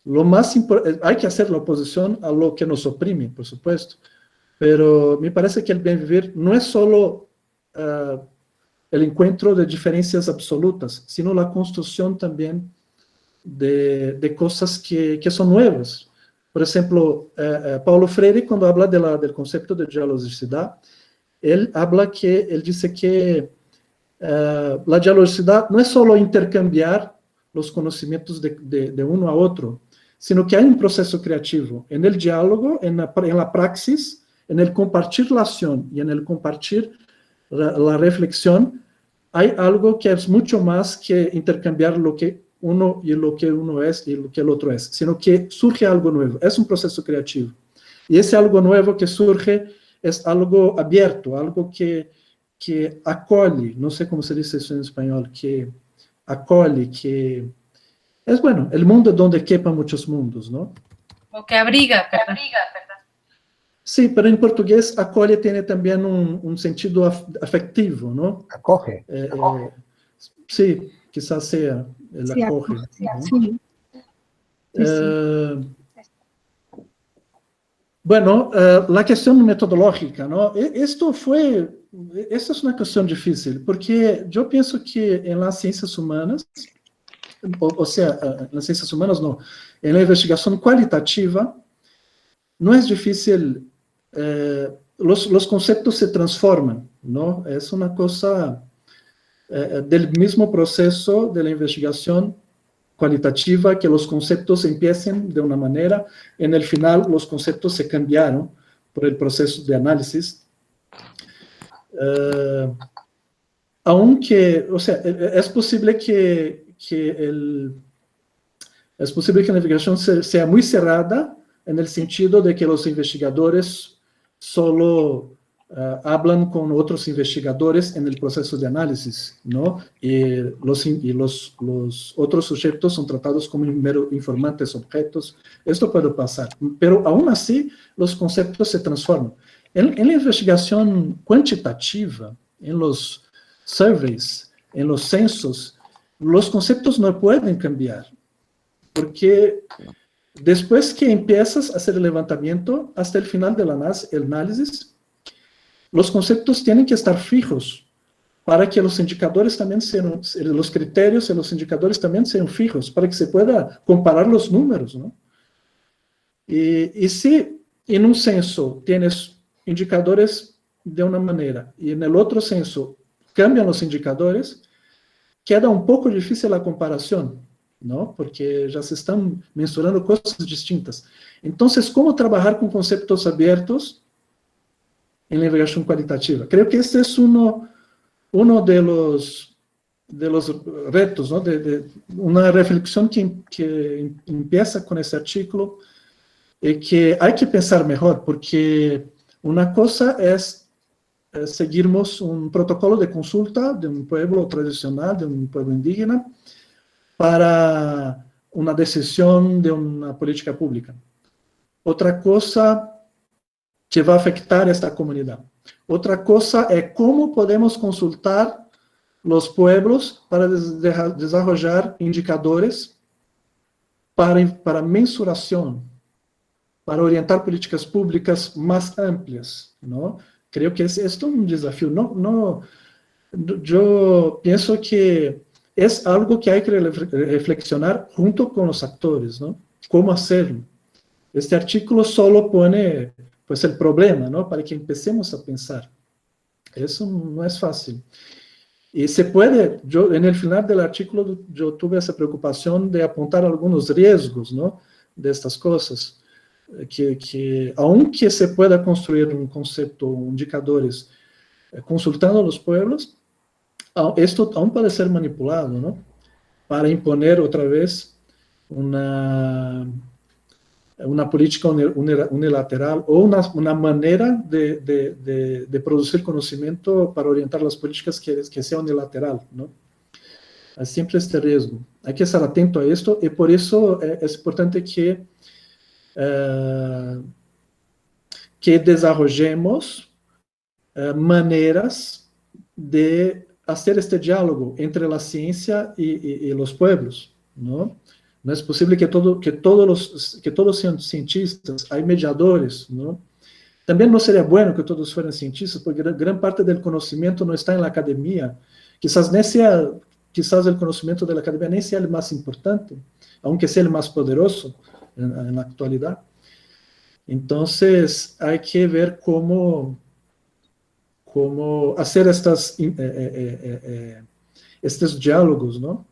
Lo más hay que hacer la oposición a lo que nos oprime, por supuesto, pero me parece que el bien vivir no es solo el encuentro de diferencias absolutas, sino la construcción también de cosas que son nuevas. Por ejemplo, Paulo Freire, cuando habla del concepto de dialogicidad, él dice que la dialogicidad no es solo intercambiar los conocimientos de uno a otro, sino que hay un proceso creativo en el diálogo, en la praxis, en el compartir la acción y en el compartir la reflexión. Hay algo que es mucho más que intercambiar lo que uno es y lo que el otro es, sino que surge algo nuevo, es un proceso creativo. Y ese algo nuevo que surge es algo abierto, algo que acoge, no sé cómo se dice eso en español, que acoge, que es bueno, el mundo donde quepan muchos mundos, ¿no?
O que abriga, perdón.
Sí, pero en portugués acoge tiene también un sentido afectivo, ¿no?
Acoge.
Sí, quizás sea el
Sí,
acoge.
sí.
Bueno, la cuestión metodológica, ¿no? Esta es una cuestión difícil, porque yo pienso que en las ciencias humanas, o sea, en las ciencias humanas no, en la investigación cualitativa, no es difícil, los conceptos se transforman, ¿no? Es una cosa del mismo proceso de la investigación cualitativa, que los conceptos empiecen de una manera, en el final los conceptos se cambiaron por el proceso de análisis. Aunque, o sea, es posible que la investigación sea muy cerrada, en el sentido de que los investigadores solo hablan con otros investigadores en el proceso de análisis, ¿no? Y los otros sujetos son tratados como mero informantes, objetos. Esto puede pasar, pero aún así los conceptos se transforman. En la investigación cuantitativa, en los surveys, en los censos, los conceptos no pueden cambiar, porque después que empiezas a hacer el levantamiento, hasta el final del análisis, los conceptos tienen que estar fijos para que los indicadores también sean, los criterios y los indicadores también sean fijos, para que se pueda comparar los números, ¿no? Y si en un censo tienes indicadores de una manera y en el otro censo cambian los indicadores, queda un poco difícil la comparación, ¿no? Porque ya se están mensurando cosas distintas. Entonces, ¿cómo trabajar con conceptos abiertos en la investigación cualitativa? Creo que este es uno de los retos, ¿no? De una reflexión que empieza con ese artículo, y que hay que pensar mejor, porque una cosa es seguirmos un protocolo de consulta de un pueblo tradicional, de un pueblo indígena, para una decisión de una política pública. Otra cosa que va a afectar a esta comunidad. Otra cosa es cómo podemos consultar los pueblos para desarrollar indicadores para mensuración, para orientar políticas públicas más amplias, ¿no? Creo que esto es un desafío. Yo pienso que es algo que hay que reflexionar junto con los actores, ¿no? ¿Cómo hacerlo? Este artículo solo pone pues el problema, ¿no? Para que empecemos a pensar. Eso no es fácil. Y se puede, en el final del artículo yo tuve esa preocupación de apuntar algunos riesgos, ¿no? De estas cosas, que aunque se pueda construir un concepto, indicadores, consultando a los pueblos, esto aún puede ser manipulado, ¿no? para imponer otra vez una política unilateral o una manera de producir conocimiento para orientar las políticas que sea unilateral, ¿no? Hay siempre este riesgo. Hay que estar atento a esto y por eso es importante que desarrollemos maneras de hacer este diálogo entre la ciencia y los pueblos, ¿no? No es posible que todos sean cientistas, hay mediadores, ¿no? También no sería bueno que todos fueran cientistas, porque gran parte del conocimiento no está en la academia. Quizás el conocimiento de la academia ni sea el más importante, aunque sea el más poderoso en la actualidad. Entonces, hay que ver cómo hacer estos diálogos, ¿no?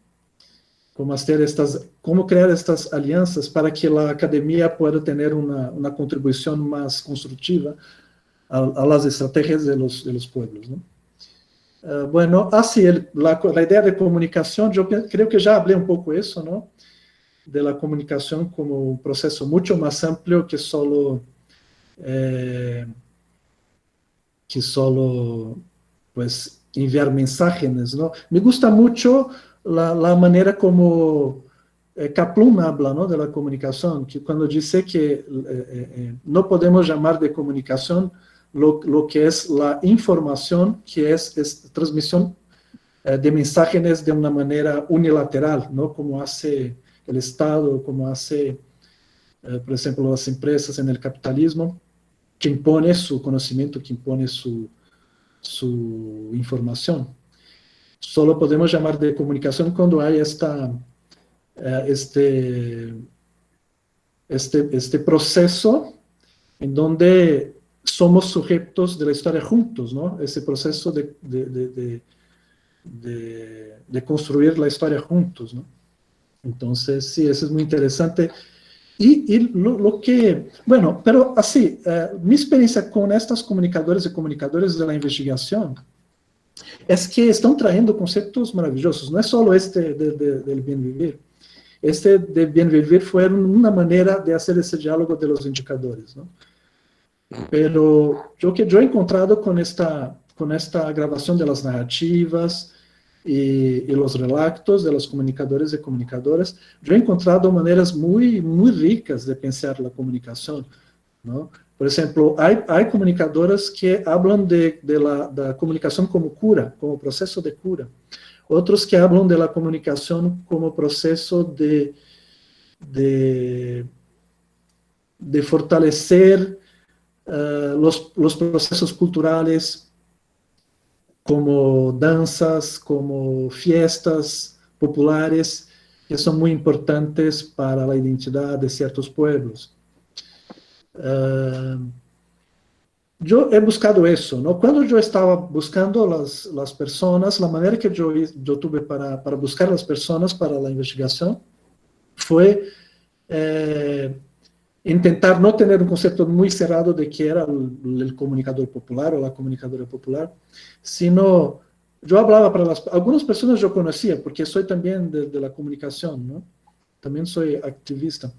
Cómo crear estas alianzas para que la academia pueda tener una contribución más constructiva a las estrategias de los pueblos, ¿no? Bueno, así la idea de comunicación, yo creo que ya hablé un poco eso, ¿no? De la comunicación como un proceso mucho más amplio que solo pues enviar mensajes, ¿no? Me gusta mucho la manera como Kaplun habla, ¿no? De la comunicación, que cuando dice que no podemos llamar de comunicación lo que es la información, que es transmisión de mensajes de una manera unilateral, ¿no? Como hace el Estado, como hace, por ejemplo, las empresas en el capitalismo, que impone su conocimiento, que impone su información. Solo podemos llamar de comunicación cuando hay este proceso en donde somos sujetos de la historia juntos, ¿no? Ese proceso de construir la historia juntos, ¿no? Entonces, sí, eso es muy interesante. Y lo que, bueno, pero así, mi experiencia con estas comunicadores y comunicadores de la investigación es que están trayendo conceptos maravillosos. No es solo del bien vivir. Este del bien vivir fue una manera de hacer ese diálogo de los indicadores, ¿no? Pero yo he encontrado con esta grabación de las narrativas y los relatos de los comunicadores y comunicadoras, yo he encontrado maneras muy, muy ricas de pensar la comunicación, ¿no? Por ejemplo, hay comunicadoras que hablan de la comunicación como cura, como proceso de cura. Otros que hablan de la comunicación como proceso de fortalecer los procesos culturales, como danzas, como fiestas populares, que son muy importantes para la identidad de ciertos pueblos. Yo he buscado eso, ¿no? Cuando yo estaba buscando las personas, la manera que yo tuve para buscar las personas para la investigación fue intentar no tener un concepto muy cerrado de qué era el comunicador popular o la comunicadora popular, sino yo hablaba para algunas personas yo conocía, porque soy también de la comunicación, ¿no? También soy activista.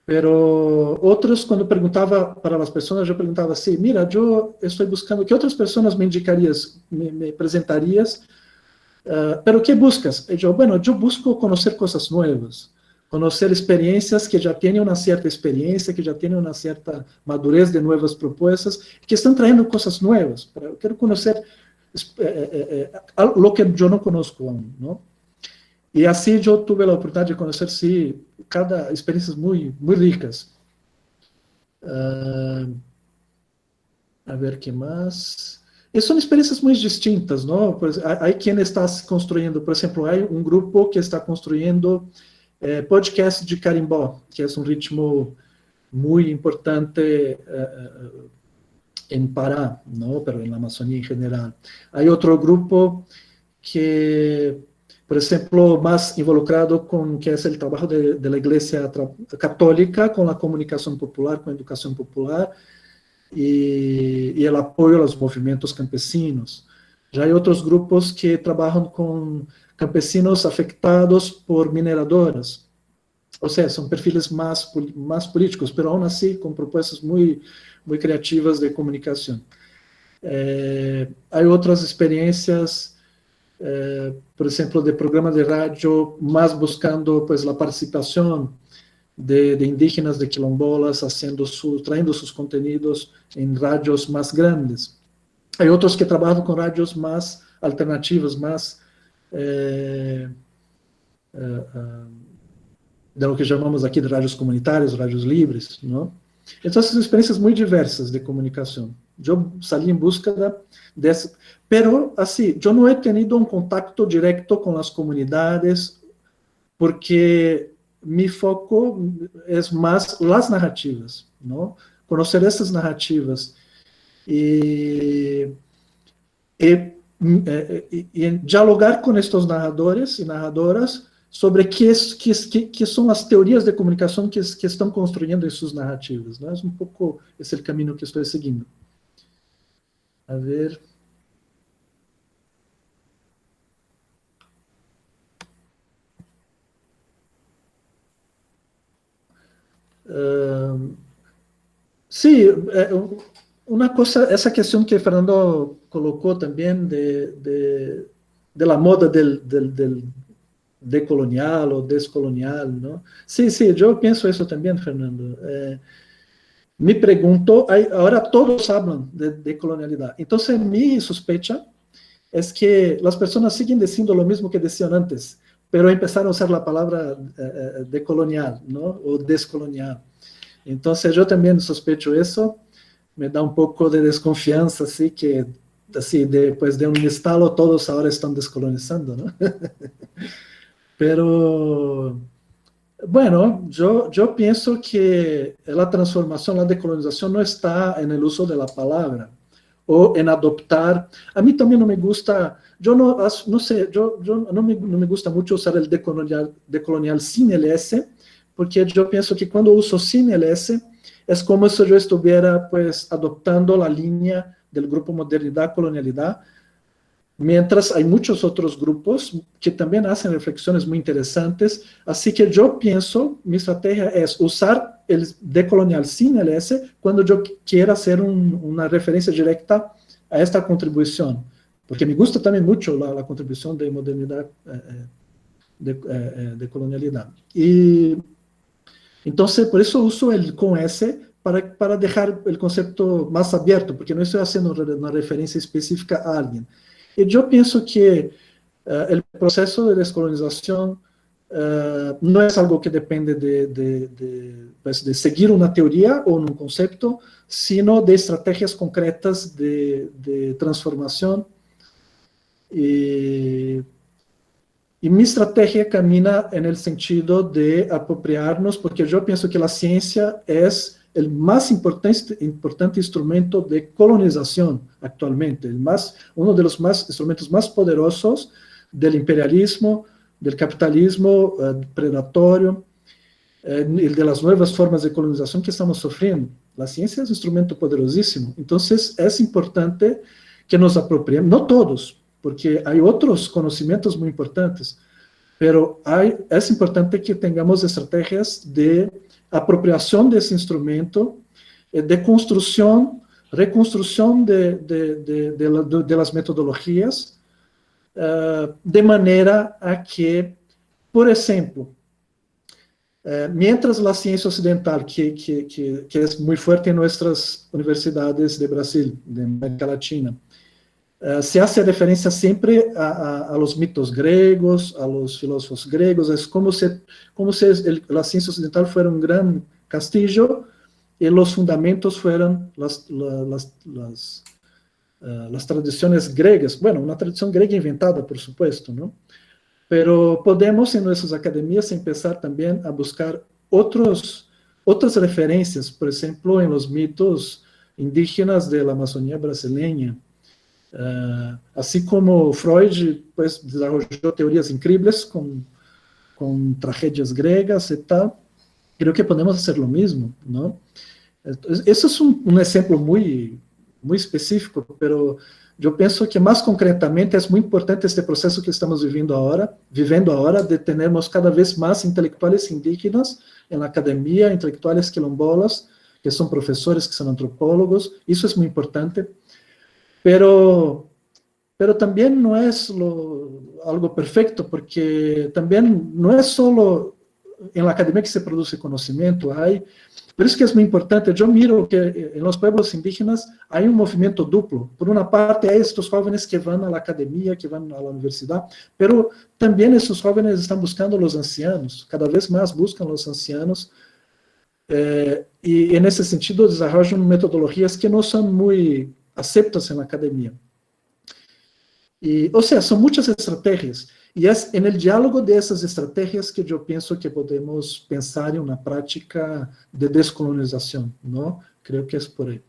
Pero otros, cuando preguntaba para las personas, yo preguntaba así, mira, yo estoy buscando, ¿qué otras personas me indicarías, me presentarías? ¿Pero qué buscas? Y yo, bueno, yo busco conocer cosas nuevas, conocer experiencias que ya tienen una cierta experiencia, que ya tienen una cierta madurez de nuevas propuestas, que están trayendo cosas nuevas. Pero quiero conocer lo que yo no conozco aún, ¿no? Y así yo tuve la oportunidad de conocer, sí, cada experiencias muy, muy ricas. A ver, ¿qué más? Y son experiencias muy distintas, ¿no? Pues hay quien está construyendo, por ejemplo, hay un grupo que está construyendo podcast de carimbó, que es un ritmo muy importante en Pará, ¿no? Pero en la Amazonía en general. Hay otro grupo que, por ejemplo, más involucrado con que es el trabajo de la Iglesia Católica con la comunicación popular, con educación popular y el apoyo a los movimientos campesinos. Ya hay otros grupos que trabajan con campesinos afectados por mineradoras. O sea, son perfiles más políticos, pero aún así con propuestas muy creativas de comunicación. Hay otras experiencias, por ejemplo, de programas de radio más buscando pues, la participación de indígenas, de quilombolas, trayendo sus contenidos en radios más grandes. Hay otros que trabajan con radios más alternativas, más de lo que llamamos aquí de radios comunitarias, radios libres, ¿no? Entonces, experiencias muy diversas de comunicación. Yo salí en búsqueda de eso, pero así, yo no he tenido un contacto directo con las comunidades porque mi foco es más las narrativas, ¿no? Conocer esas narrativas y dialogar con estos narradores y narradoras sobre qué son las teorías de comunicación que están construyendo en sus narrativas, ¿no? Es un poco, es el camino que estoy siguiendo. A ver. Sí, una cosa, esa cuestión que Fernando colocó también de la moda del decolonial o descolonial, ¿no? Sí, yo pienso eso también, Fernando. Me pregunto, ahora todos hablan de decolonialidad. Entonces, mi sospecha es que las personas siguen diciendo lo mismo que decían antes, pero empezaron a usar la palabra decolonial, ¿no? O descolonial. Entonces, yo también sospecho eso. Me da un poco de desconfianza, así que, así, después de un estalo, todos ahora están descolonizando, ¿no? Pero, bueno, yo pienso que la transformación, la decolonización no está en el uso de la palabra o en adoptar. A mí también no me gusta, yo no sé, yo no me gusta mucho usar el decolonial sin el S, porque yo pienso que cuando uso sin el S, es como si yo estuviera pues adoptando la línea del grupo Modernidad, Colonialidad, mientras hay muchos otros grupos que también hacen reflexiones muy interesantes. Así que yo pienso, mi estrategia es usar el decolonial sin el S cuando yo quiera hacer una referencia directa a esta contribución, porque me gusta también mucho la contribución de modernidad, de colonialidad. Y entonces, por eso uso el con S para dejar el concepto más abierto, porque no estoy haciendo una referencia específica a alguien. Y yo pienso que el proceso de descolonización no es algo que depende de seguir una teoría o un concepto, sino de estrategias concretas de transformación. Y mi estrategia camina en el sentido de apropiarnos, porque yo pienso que la ciencia es el más importante instrumento de colonización actualmente, uno de los instrumentos más poderosos del imperialismo, del capitalismo predatorio, y de las nuevas formas de colonización que estamos sufriendo. La ciencia es un instrumento poderosísimo, entonces es importante que nos apropiemos, no todos, porque hay otros conocimientos muy importantes, pero es importante que tengamos estrategias de apropiación de ese instrumento, de construcción, reconstrucción de las metodologías, de manera a que, por ejemplo, mientras la ciencia occidental, que es muy fuerte en nuestras universidades de Brasil, de América Latina, se hace referencia siempre a los mitos griegos, a los filósofos griegos, es como si la ciencia occidental fuera un gran castillo y los fundamentos fueran las tradiciones griegas. Bueno, una tradición griega inventada, por supuesto, ¿no? Pero podemos en nuestras academias empezar también a buscar otras referencias, por ejemplo, en los mitos indígenas de la Amazonía brasileña. Así como Freud pues, desarrolló teorías increíbles con tragedias griegas y tal, creo que podemos hacer lo mismo, ¿no? Entonces, eso es un ejemplo muy, muy específico, pero yo pienso que más concretamente es muy importante este proceso que estamos viviendo ahora, de tenermos cada vez más intelectuales indígenas en la academia, intelectuales quilombolas, que son profesores, que son antropólogos, eso es muy importante, pero también no es algo perfecto, porque también no es solo en la academia que se produce conocimiento, por eso que es muy importante, yo miro que en los pueblos indígenas hay un movimiento duplo. Por una parte hay estos jóvenes que van a la academia, que van a la universidad, pero también estos jóvenes están buscando los ancianos, cada vez más buscan los ancianos, y en ese sentido desarrollan metodologías que no son muy aceptas en la academia. O sea, son muchas estrategias, y es en el diálogo de esas estrategias que yo pienso que podemos pensar en una práctica de descolonización, ¿no? Creo que es por ahí.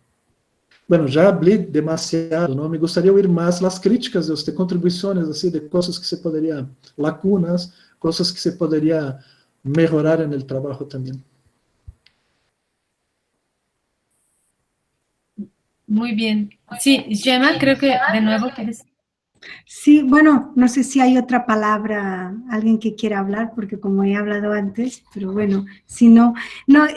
Bueno, ya hablé demasiado, ¿no? Me gustaría oír más las críticas de usted, contribuciones, así, de cosas que se podría, lacunas, cosas que se podría mejorar en el trabajo también.
Muy bien. Sí, Gemma, creo que de nuevo quieres...
Sí, bueno, no sé si hay otra palabra, alguien que quiera hablar, porque como he hablado antes, pero bueno, si no,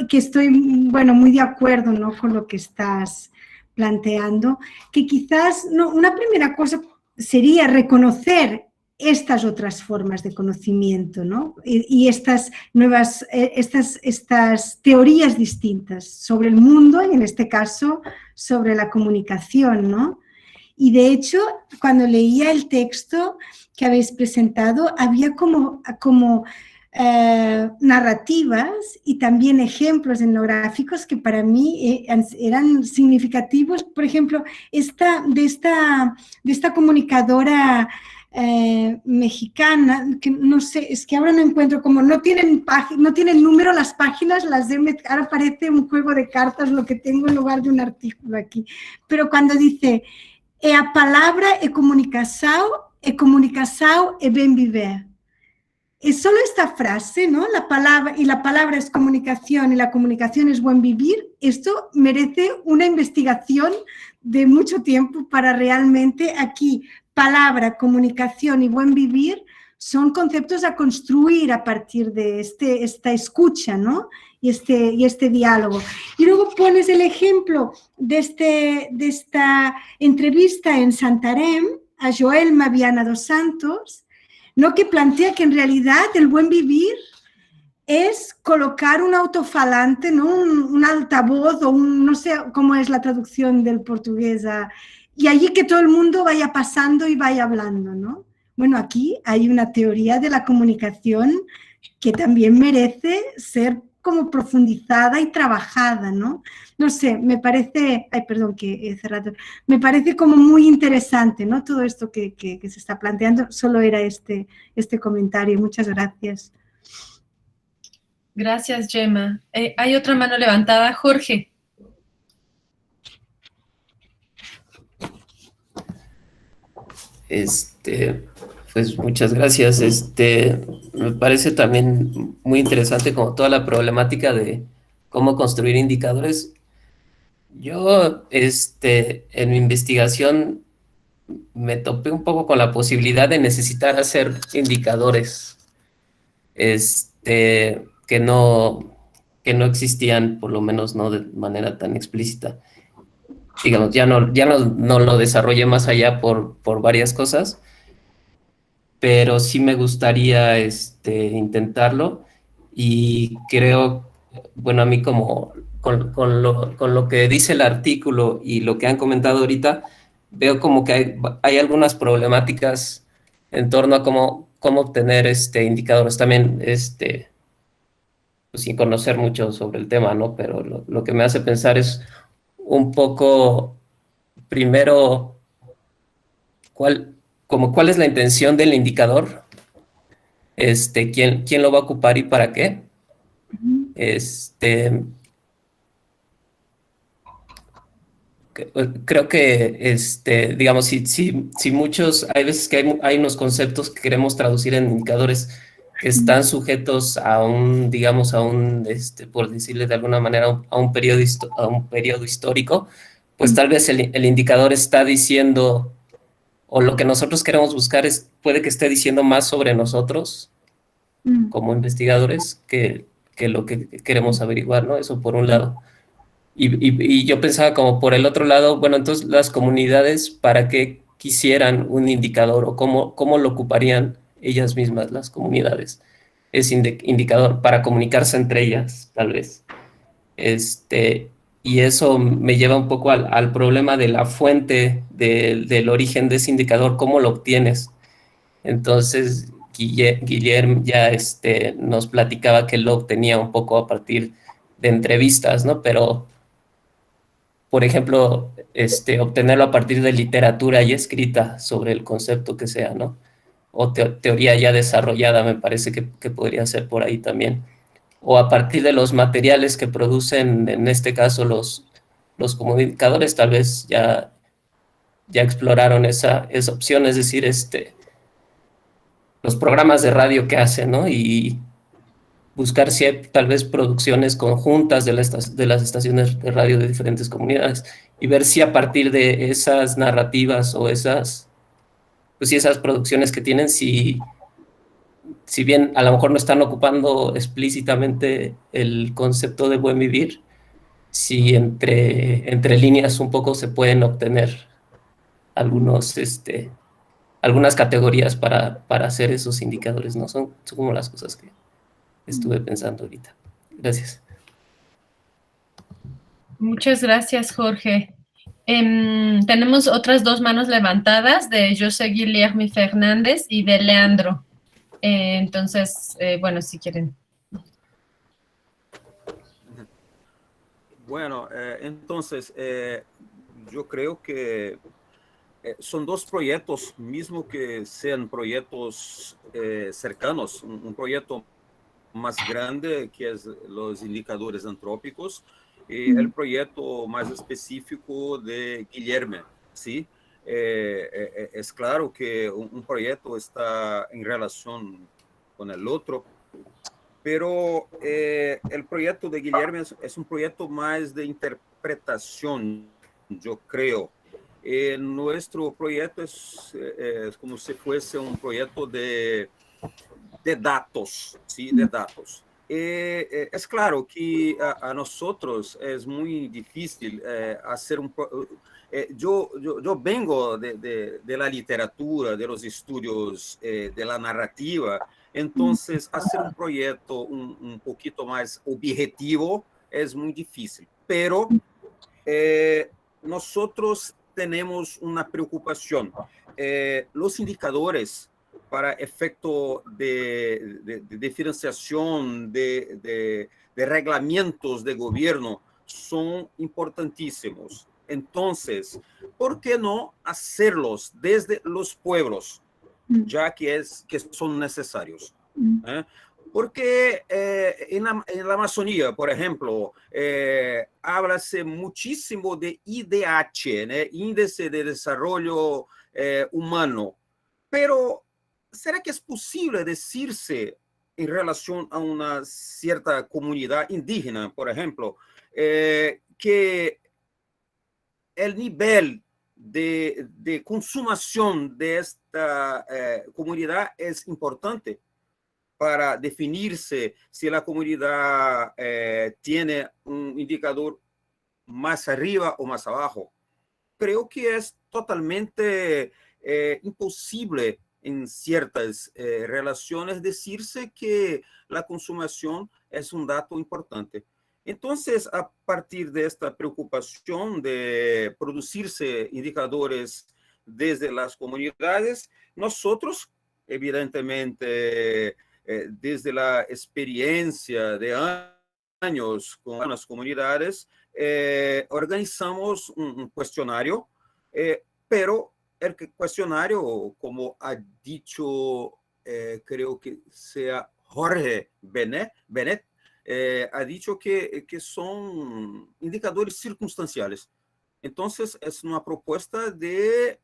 que estoy, bueno, muy de acuerdo, ¿no?, con lo que estás planteando, que quizás, no, una primera cosa sería reconocer estas otras formas de conocimiento, ¿no?, y estas nuevas, estas teorías distintas sobre el mundo, y en este caso, sobre la comunicación, ¿no? Y de hecho, cuando leía el texto que habéis presentado, había como narrativas y también ejemplos etnográficos que para mí eran significativos. Por ejemplo, de esta comunicadora mexicana, que no sé, es que ahora no encuentro, como no tienen número las páginas, ahora parece un juego de cartas lo que tengo en lugar de un artículo aquí. Pero cuando dice... a palabra e comunicação é bem viver. Es solo esta frase, ¿no? La palabra es comunicación y la comunicación es buen vivir. Esto merece una investigación de mucho tiempo para realmente aquí palabra, comunicación y buen vivir son conceptos a construir a partir de esta escucha, ¿no? Y este diálogo. Y luego pones el ejemplo de esta entrevista en Santarém a Joelma Viana dos Santos, ¿no?, que plantea que en realidad el buen vivir es colocar un autofalante, ¿no?, un altavoz o no sé cómo es la traducción del portugués, y allí que todo el mundo vaya pasando y vaya hablando, ¿no? Bueno, aquí hay una teoría de la comunicación que también merece ser como profundizada y trabajada, ¿no? No sé, me parece, perdón que he cerrado, me parece como muy interesante, ¿no?, todo esto que se está planteando. Solo era este comentario. Muchas gracias.
Gracias, Gemma. Hay otra mano levantada, Jorge.
Pues muchas gracias. Me parece también muy interesante como toda la problemática de cómo construir indicadores. Yo, en mi investigación me topé un poco con la posibilidad de necesitar hacer indicadores, que no existían, por lo menos no de manera tan explícita. Digamos, ya no lo desarrollé más allá por varias cosas, pero sí me gustaría intentarlo, y creo, bueno, a mí como con lo que dice el artículo y lo que han comentado ahorita, veo como que hay algunas problemáticas en torno a cómo obtener indicadores. También, pues, sin conocer mucho sobre el tema, ¿no? Pero lo que me hace pensar es un poco, primero, ¿cuál es la intención del indicador? ¿Quién lo va a ocupar y para qué? Creo que, digamos, si muchos, hay veces que hay unos conceptos que queremos traducir en indicadores que están sujetos a digamos, por decirle de alguna manera, a un periodo histórico, pues tal vez el indicador está diciendo o lo que nosotros queremos buscar puede que esté diciendo más sobre nosotros como investigadores que lo que queremos averiguar, ¿no? Eso por un lado. Y yo pensaba como por el otro lado, bueno, entonces las comunidades, ¿para qué quisieran un indicador o cómo lo ocuparían ellas mismas, las comunidades? Ese indicador para comunicarse entre ellas, tal vez. Y eso me lleva un poco al problema de la fuente, del origen de ese indicador, cómo lo obtienes. Entonces, Guillermo ya nos platicaba que lo obtenía un poco a partir de entrevistas, ¿no? Pero, por ejemplo, obtenerlo a partir de literatura ya escrita sobre el concepto que sea, ¿no? O teoría ya desarrollada, me parece que podría ser por ahí también. O a partir de los materiales que producen, en este caso, los comunicadores, tal vez ya exploraron esa opción, es decir, los programas de radio que hacen, ¿no? Y buscar si hay tal vez producciones conjuntas de las estaciones de radio de diferentes comunidades y ver si a partir de esas narrativas o esas producciones que tienen, si bien a lo mejor no están ocupando explícitamente el concepto de buen vivir, si entre líneas un poco se pueden obtener algunas categorías para hacer esos indicadores, ¿no? Son como las cosas que estuve pensando ahorita. Gracias.
Muchas gracias, Jorge. Tenemos otras dos manos levantadas de José Guillermo Fernández y de Leandro. Entonces, bueno, si quieren.
Bueno, entonces, yo creo que son dos proyectos, mismo que sean proyectos cercanos, un proyecto más grande, que es los indicadores antrópicos, y el proyecto más específico de Guillermo, ¿sí? Es claro que un proyecto está en relación con el otro, pero el proyecto de Guillermo es un proyecto más de interpretación, yo creo. Nuestro proyecto es como si fuese un proyecto de datos, ¿sí? De datos. Es claro que a nosotros es muy difícil hacer yo vengo de la literatura, de los estudios de la narrativa, entonces hacer un proyecto un poquito más objetivo es muy difícil, pero nosotros tenemos una preocupación. Los indicadores para efecto de financiación, de reglamentos de gobierno, son importantísimos. Entonces, ¿por qué no hacerlos desde los pueblos, ya que son necesarios? Porque en la Amazonía, por ejemplo, háblase muchísimo de IDH, ¿no? Índice de Desarrollo Humano, pero ¿será que es posible decirse en relación a una cierta comunidad indígena, por ejemplo, que el nivel de consumación de esta comunidad es importante para definirse si la comunidad tiene un indicador más arriba o más abajo? Creo que es totalmente imposible en ciertas relaciones decirse que la consumación es un dato importante. Entonces, a partir de esta preocupación de producirse indicadores desde las comunidades, nosotros, evidentemente, desde la experiencia de años con las comunidades, organizamos un cuestionario, pero el cuestionario, como ha dicho, creo que sea Jorge Benet, ha dicho que son indicadores circunstanciales. Entonces, es una propuesta de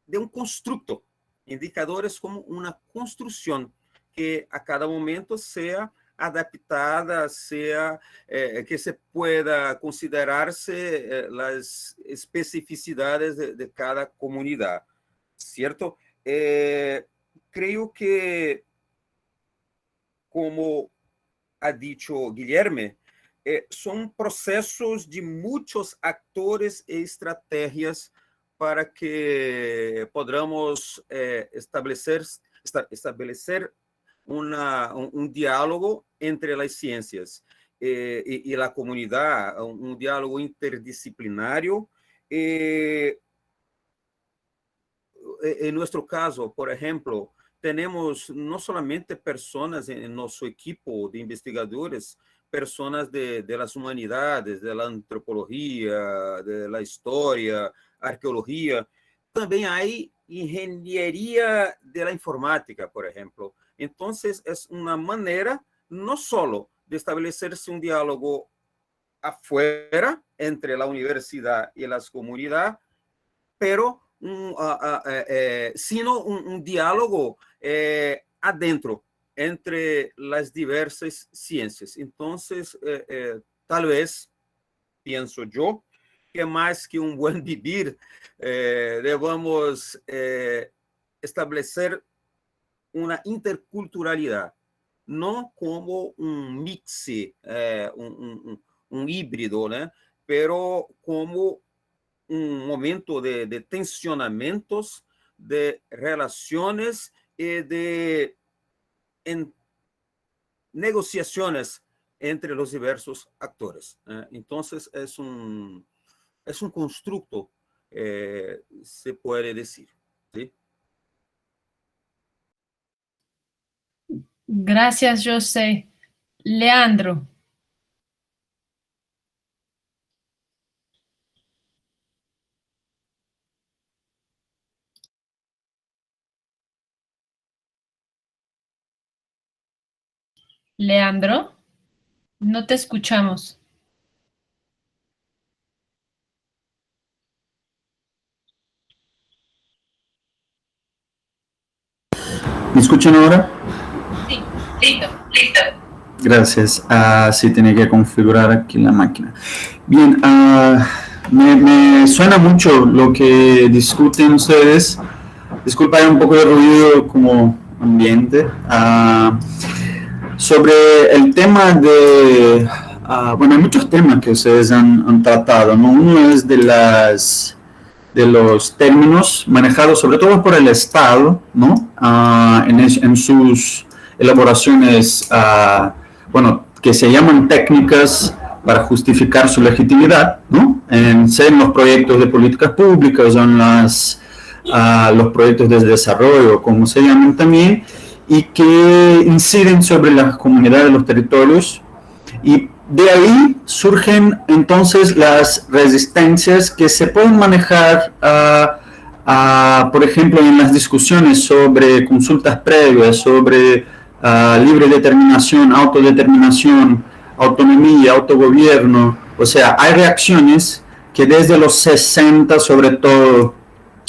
un constructo, indicadores como una construcción que a cada momento sea adaptada, sea que se pueda considerarse las especificidades de cada comunidad. ¿cierto? Creo que, como ha dicho Guilherme, son procesos de muchos actores e estrategias para que podamos establecer un diálogo entre las ciencias y la comunidad, un diálogo interdisciplinario. En nuestro caso, por ejemplo, tenemos no solamente personas en nuestro equipo de investigadores, personas de las humanidades, de la antropología, de la historia, arqueología. También hay ingeniería de la informática, por ejemplo. Entonces, es una manera no solo de establecerse un diálogo afuera entre la universidad y las comunidades, pero sino un diálogo adentro entre las diversas ciencias. Entonces, tal vez, pienso yo, que más que un buen vivir, debamos establecer una interculturalidad, no como un mix, un híbrido, ¿no? Pero como un momento de tensionamientos, de relaciones y de negociaciones entre los diversos actores. Entonces, es un constructo, se puede decir. ¿Sí?
Gracias, José. Leandro. Leandro, no te escuchamos.
¿Me escuchan ahora?
Sí, listo.
Gracias. Sí, tenía que configurar aquí la máquina. Bien, me suena mucho lo que discuten ustedes. Disculpa, hay un poco de ruido como ambiente. Sobre el tema de... bueno, hay muchos temas que ustedes han tratado, ¿no? Uno es de los términos manejados sobre todo por el Estado, ¿no? En sus elaboraciones, bueno, que se llaman técnicas para justificar su legitimidad, ¿no? En los proyectos de políticas públicas o en los proyectos de desarrollo, como se llaman también, y que inciden sobre las comunidades, los territorios, y de ahí surgen entonces las resistencias que se pueden manejar, por ejemplo, en las discusiones sobre consultas previas, sobre libre determinación, autodeterminación, autonomía, autogobierno. O sea, hay reacciones que desde los 60 sobre todo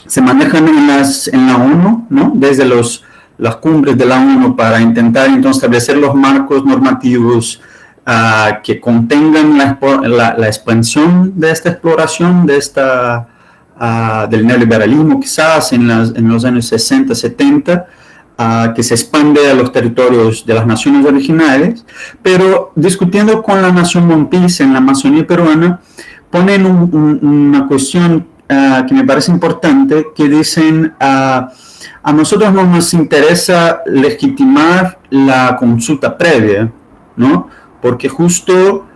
se manejan en la ONU, ¿no? Desde las cumbres de la ONU para intentar entonces establecer los marcos normativos que contengan la expansión de esta exploración, del neoliberalismo quizás en los años 60, 70, que se expande a los territorios de las naciones originales, pero discutiendo con la nación Mompis en la Amazonía peruana, ponen una cuestión que me parece importante, que dicen, a nosotros no nos interesa legitimar la consulta previa, ¿no? Porque justo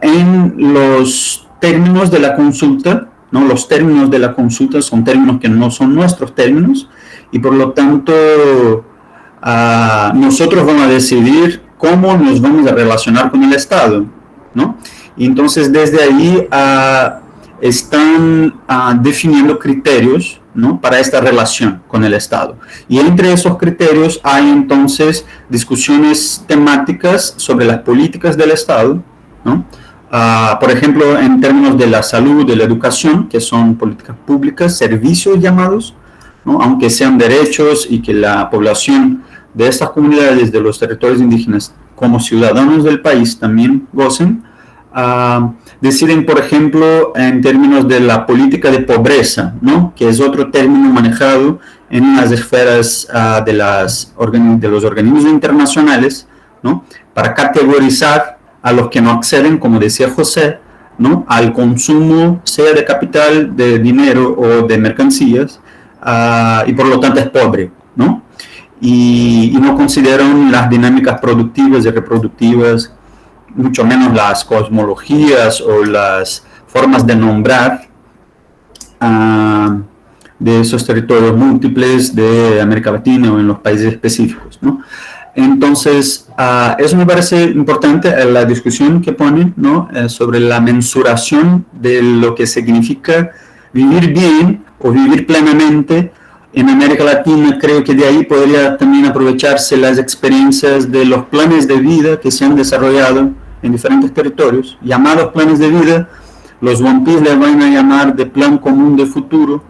en los términos de la consulta, ¿no? Los términos de la consulta son términos que no son nuestros términos, y por lo tanto nosotros vamos a decidir cómo nos vamos a relacionar con el Estado, ¿no? Y entonces desde ahí están definiendo criterios, ¿no? Para esta relación con el Estado. Y entre esos criterios hay entonces discusiones temáticas sobre las políticas del Estado, ¿no? Por ejemplo, en términos de la salud, de la educación, que son políticas públicas, servicios llamados, ¿no? Aunque sean derechos y que la población de estas comunidades, de los territorios indígenas, como ciudadanos del país también gocen, deciden, por ejemplo, en términos de la política de pobreza, ¿no? Que es otro término manejado en las esferas de los organismos internacionales, ¿no? Para categorizar a los que no acceden, como decía José, ¿no? Al consumo, sea de capital, de dinero o de mercancías, y por lo tanto es pobre, ¿no? Y no consideran las dinámicas productivas y reproductivas, mucho menos las cosmologías o las formas de nombrar de esos territorios múltiples de América Latina o en los países específicos, ¿no? Entonces, eso me parece importante, la discusión que ponen, ¿no? Sobre la mensuración de lo que significa vivir bien o vivir plenamente en América Latina. Creo que de ahí podría también aprovecharse las experiencias de los planes de vida que se han desarrollado en diferentes territorios, llamados planes de vida. Los One les van a llamar de Plan Común de Futuro,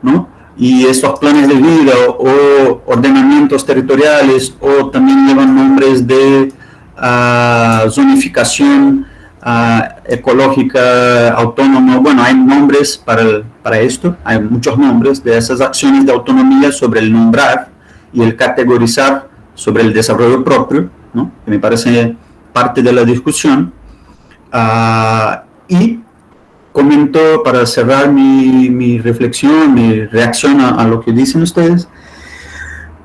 ¿no? Y estos planes de vida o ordenamientos territoriales o también llevan nombres de zonificación ecológica, autónoma. Bueno, hay nombres para esto, hay muchos nombres de esas acciones de autonomía sobre el nombrar y el categorizar sobre el desarrollo propio, ¿no? Que me parece parte de la discusión. Y comento para cerrar mi reflexión, mi reacción a lo que dicen ustedes.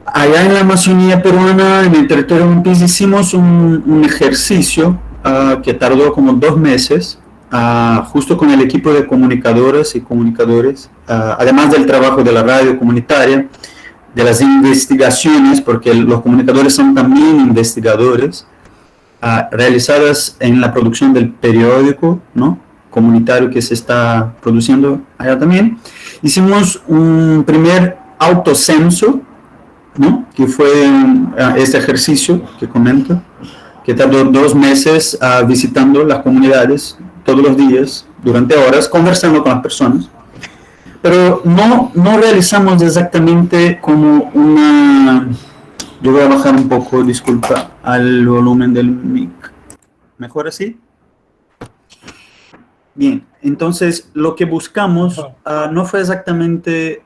Allá en la Amazonía peruana, en el territorio de One hicimos un ejercicio que tardó como 2 meses, justo con el equipo de comunicadoras y comunicadores, además del trabajo de la radio comunitaria, de las investigaciones, porque los comunicadores son también investigadores, realizadas en la producción del periódico, ¿no? Comunitario que se está produciendo allá también. Hicimos un primer autocenso, ¿no? Que fue este ejercicio que comento, que tardó 2 meses visitando las comunidades todos los días, durante horas, conversando con las personas. Pero no realizamos exactamente como una... Yo voy a bajar un poco, disculpa, al volumen del mic. ¿Mejor así? Bien, entonces lo que buscamos no fue exactamente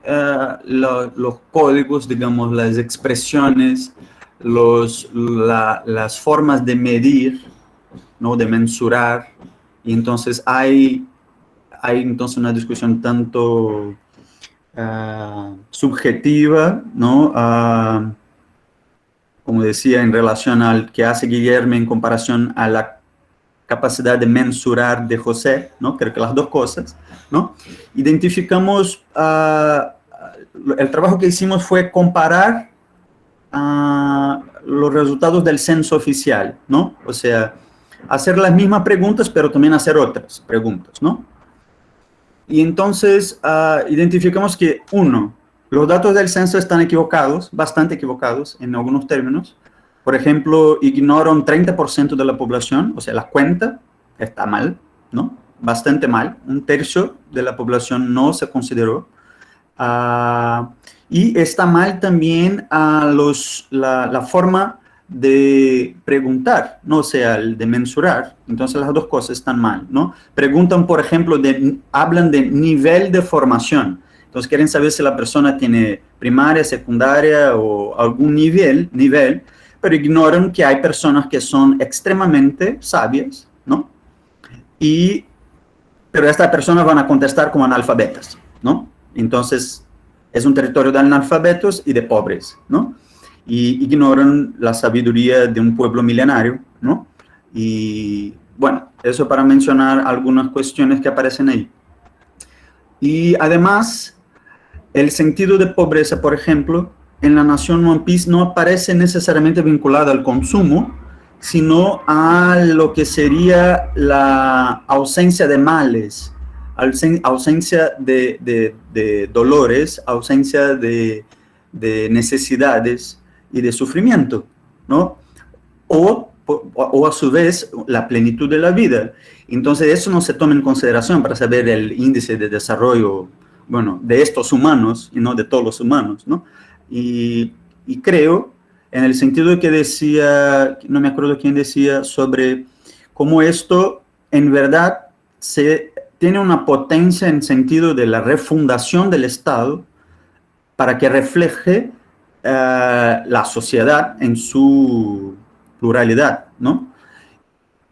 los códigos, digamos, las expresiones, las formas de medir, ¿no? De mensurar, y entonces hay entonces una discusión tanto subjetiva, ¿no? Como decía, en relación al que hace Guillermo en comparación a la capacidad de mensurar de José, ¿no? Creo que las dos cosas, ¿no? Identificamos, el trabajo que hicimos fue comparar los resultados del censo oficial, ¿no? O sea, hacer las mismas preguntas, pero también hacer otras preguntas, ¿no? Y entonces identificamos que, uno, los datos del censo están equivocados, bastante equivocados en algunos términos. Por ejemplo, ignoran 30% de la población, o sea, la cuenta está mal, ¿no? Bastante mal. 1/3 de la población no se consideró. Y está mal también la forma de preguntar, ¿no? O sea, el de mensurar. Entonces, las dos cosas están mal, ¿no? Preguntan, por ejemplo, hablan de nivel de formación. Entonces, quieren saber si la persona tiene primaria, secundaria o algún nivel, pero ignoran que hay personas que son extremadamente sabias, ¿no? Pero estas personas van a contestar como analfabetas, ¿no? Entonces, es un territorio de analfabetos y de pobres, ¿no? Y ignoran la sabiduría de un pueblo milenario, ¿no? Y, bueno, eso para mencionar algunas cuestiones que aparecen ahí. Y, además, el sentido de pobreza, por ejemplo, en la nación One Piece no aparece necesariamente vinculada al consumo, sino a lo que sería la ausencia de males, ausencia de dolores, ausencia de necesidades y de sufrimiento, ¿no? O a su vez la plenitud de la vida. Entonces eso no se toma en consideración para saber el índice de desarrollo, bueno, de estos humanos y no de todos los humanos, ¿no? Y creo, en el sentido de que decía, no me acuerdo quién decía, sobre cómo esto en verdad tiene una potencia en sentido de la refundación del Estado para que refleje la sociedad en su pluralidad, ¿no?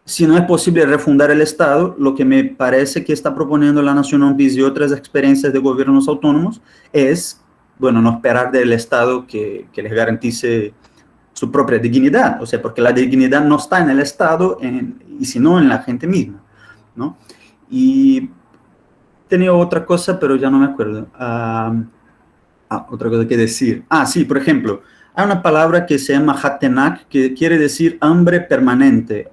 Si no es posible refundar el Estado, lo que me parece que está proponiendo la Nación Unpis y otras experiencias de gobiernos autónomos es, bueno, no esperar del Estado que les garantice su propia dignidad, o sea, porque la dignidad no está en el Estado, y sino en la gente misma, ¿no? Y tenía otra cosa, pero ya no me acuerdo. Otra cosa que decir. Sí, por ejemplo, hay una palabra que se llama hatenak, que quiere decir hambre permanente,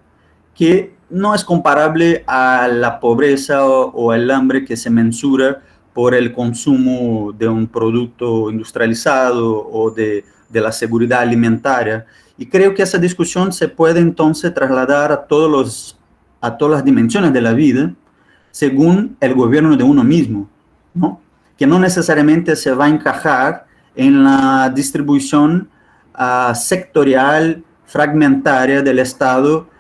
que no es comparable a la pobreza o el hambre que se mensura por el consumo de un producto industrializado o de la seguridad alimentaria. Y creo que esa discusión se puede entonces trasladar a todas las dimensiones de la vida según el gobierno de uno mismo, ¿no? Que no necesariamente se va a encajar en la distribución sectorial, fragmentaria del Estado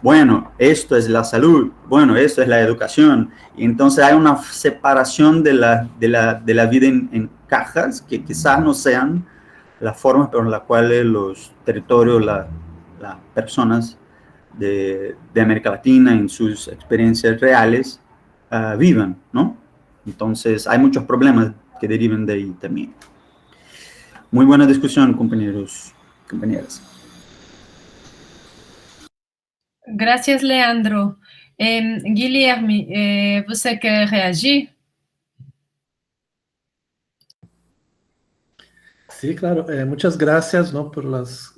bueno, esto es la salud, bueno, esto es la educación. Y entonces hay una separación de la vida en cajas que quizás no sean las formas por las cuales los territorios, las personas de América Latina en sus experiencias reales vivan, ¿no? Entonces hay muchos problemas que derivan de ahí también. Muy buena discusión, compañeros, compañeras.
Gracias, Leandro. Guilherme, você quer reagir?
Sí, claro. Muchas gracias, ¿no?, por las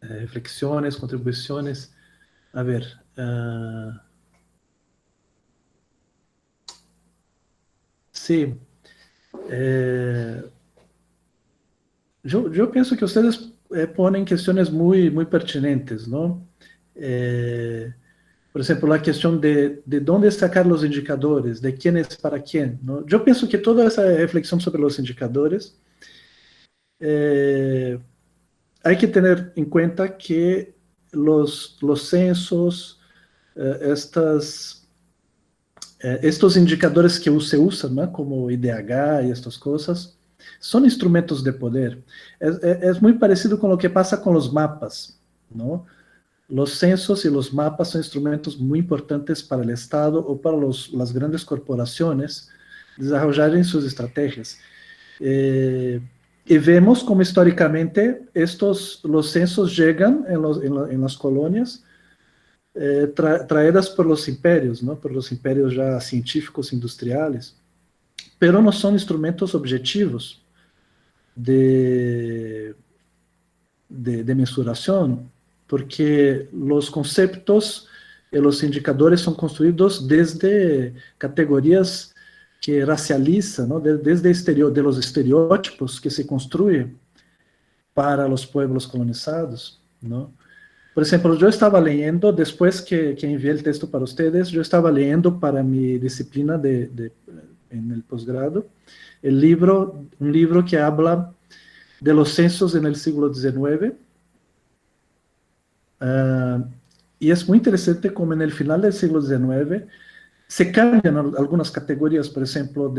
reflexiones, contribuciones. A ver. Sí. Yo pienso que ustedes ponen cuestiones muy, muy pertinentes, ¿no? Por ejemplo, la cuestión de dónde sacar los indicadores, de quién es para quién, ¿no? Yo pienso que toda esa reflexión sobre los indicadores hay que tener en cuenta que los censos, estos indicadores que se usan, ¿no?, como IDH y estas cosas, son instrumentos de poder. Es muy parecido con lo que pasa con los mapas, ¿no? Los censos y los mapas son instrumentos muy importantes para el Estado o para las grandes corporaciones desarrollarem sus estrategias. Y vemos como históricamente los censos llegan en las colonias traídas por los imperios, ¿no?, por los imperios ya científicos industriales, pero no son instrumentos objetivos de mensuración, porque los conceptos y los indicadores son construidos desde categorías que racializan, ¿no?, de los estereotipos que se construyen para los pueblos colonizados, ¿no? Por ejemplo, yo estaba leyendo, después que envié el texto para ustedes, yo estaba leyendo para mi disciplina en el posgrado, un libro que habla de los censos en el siglo XIX, y es muy interesante como en el final del siglo XIX se cambian algunas categorías, por ejemplo,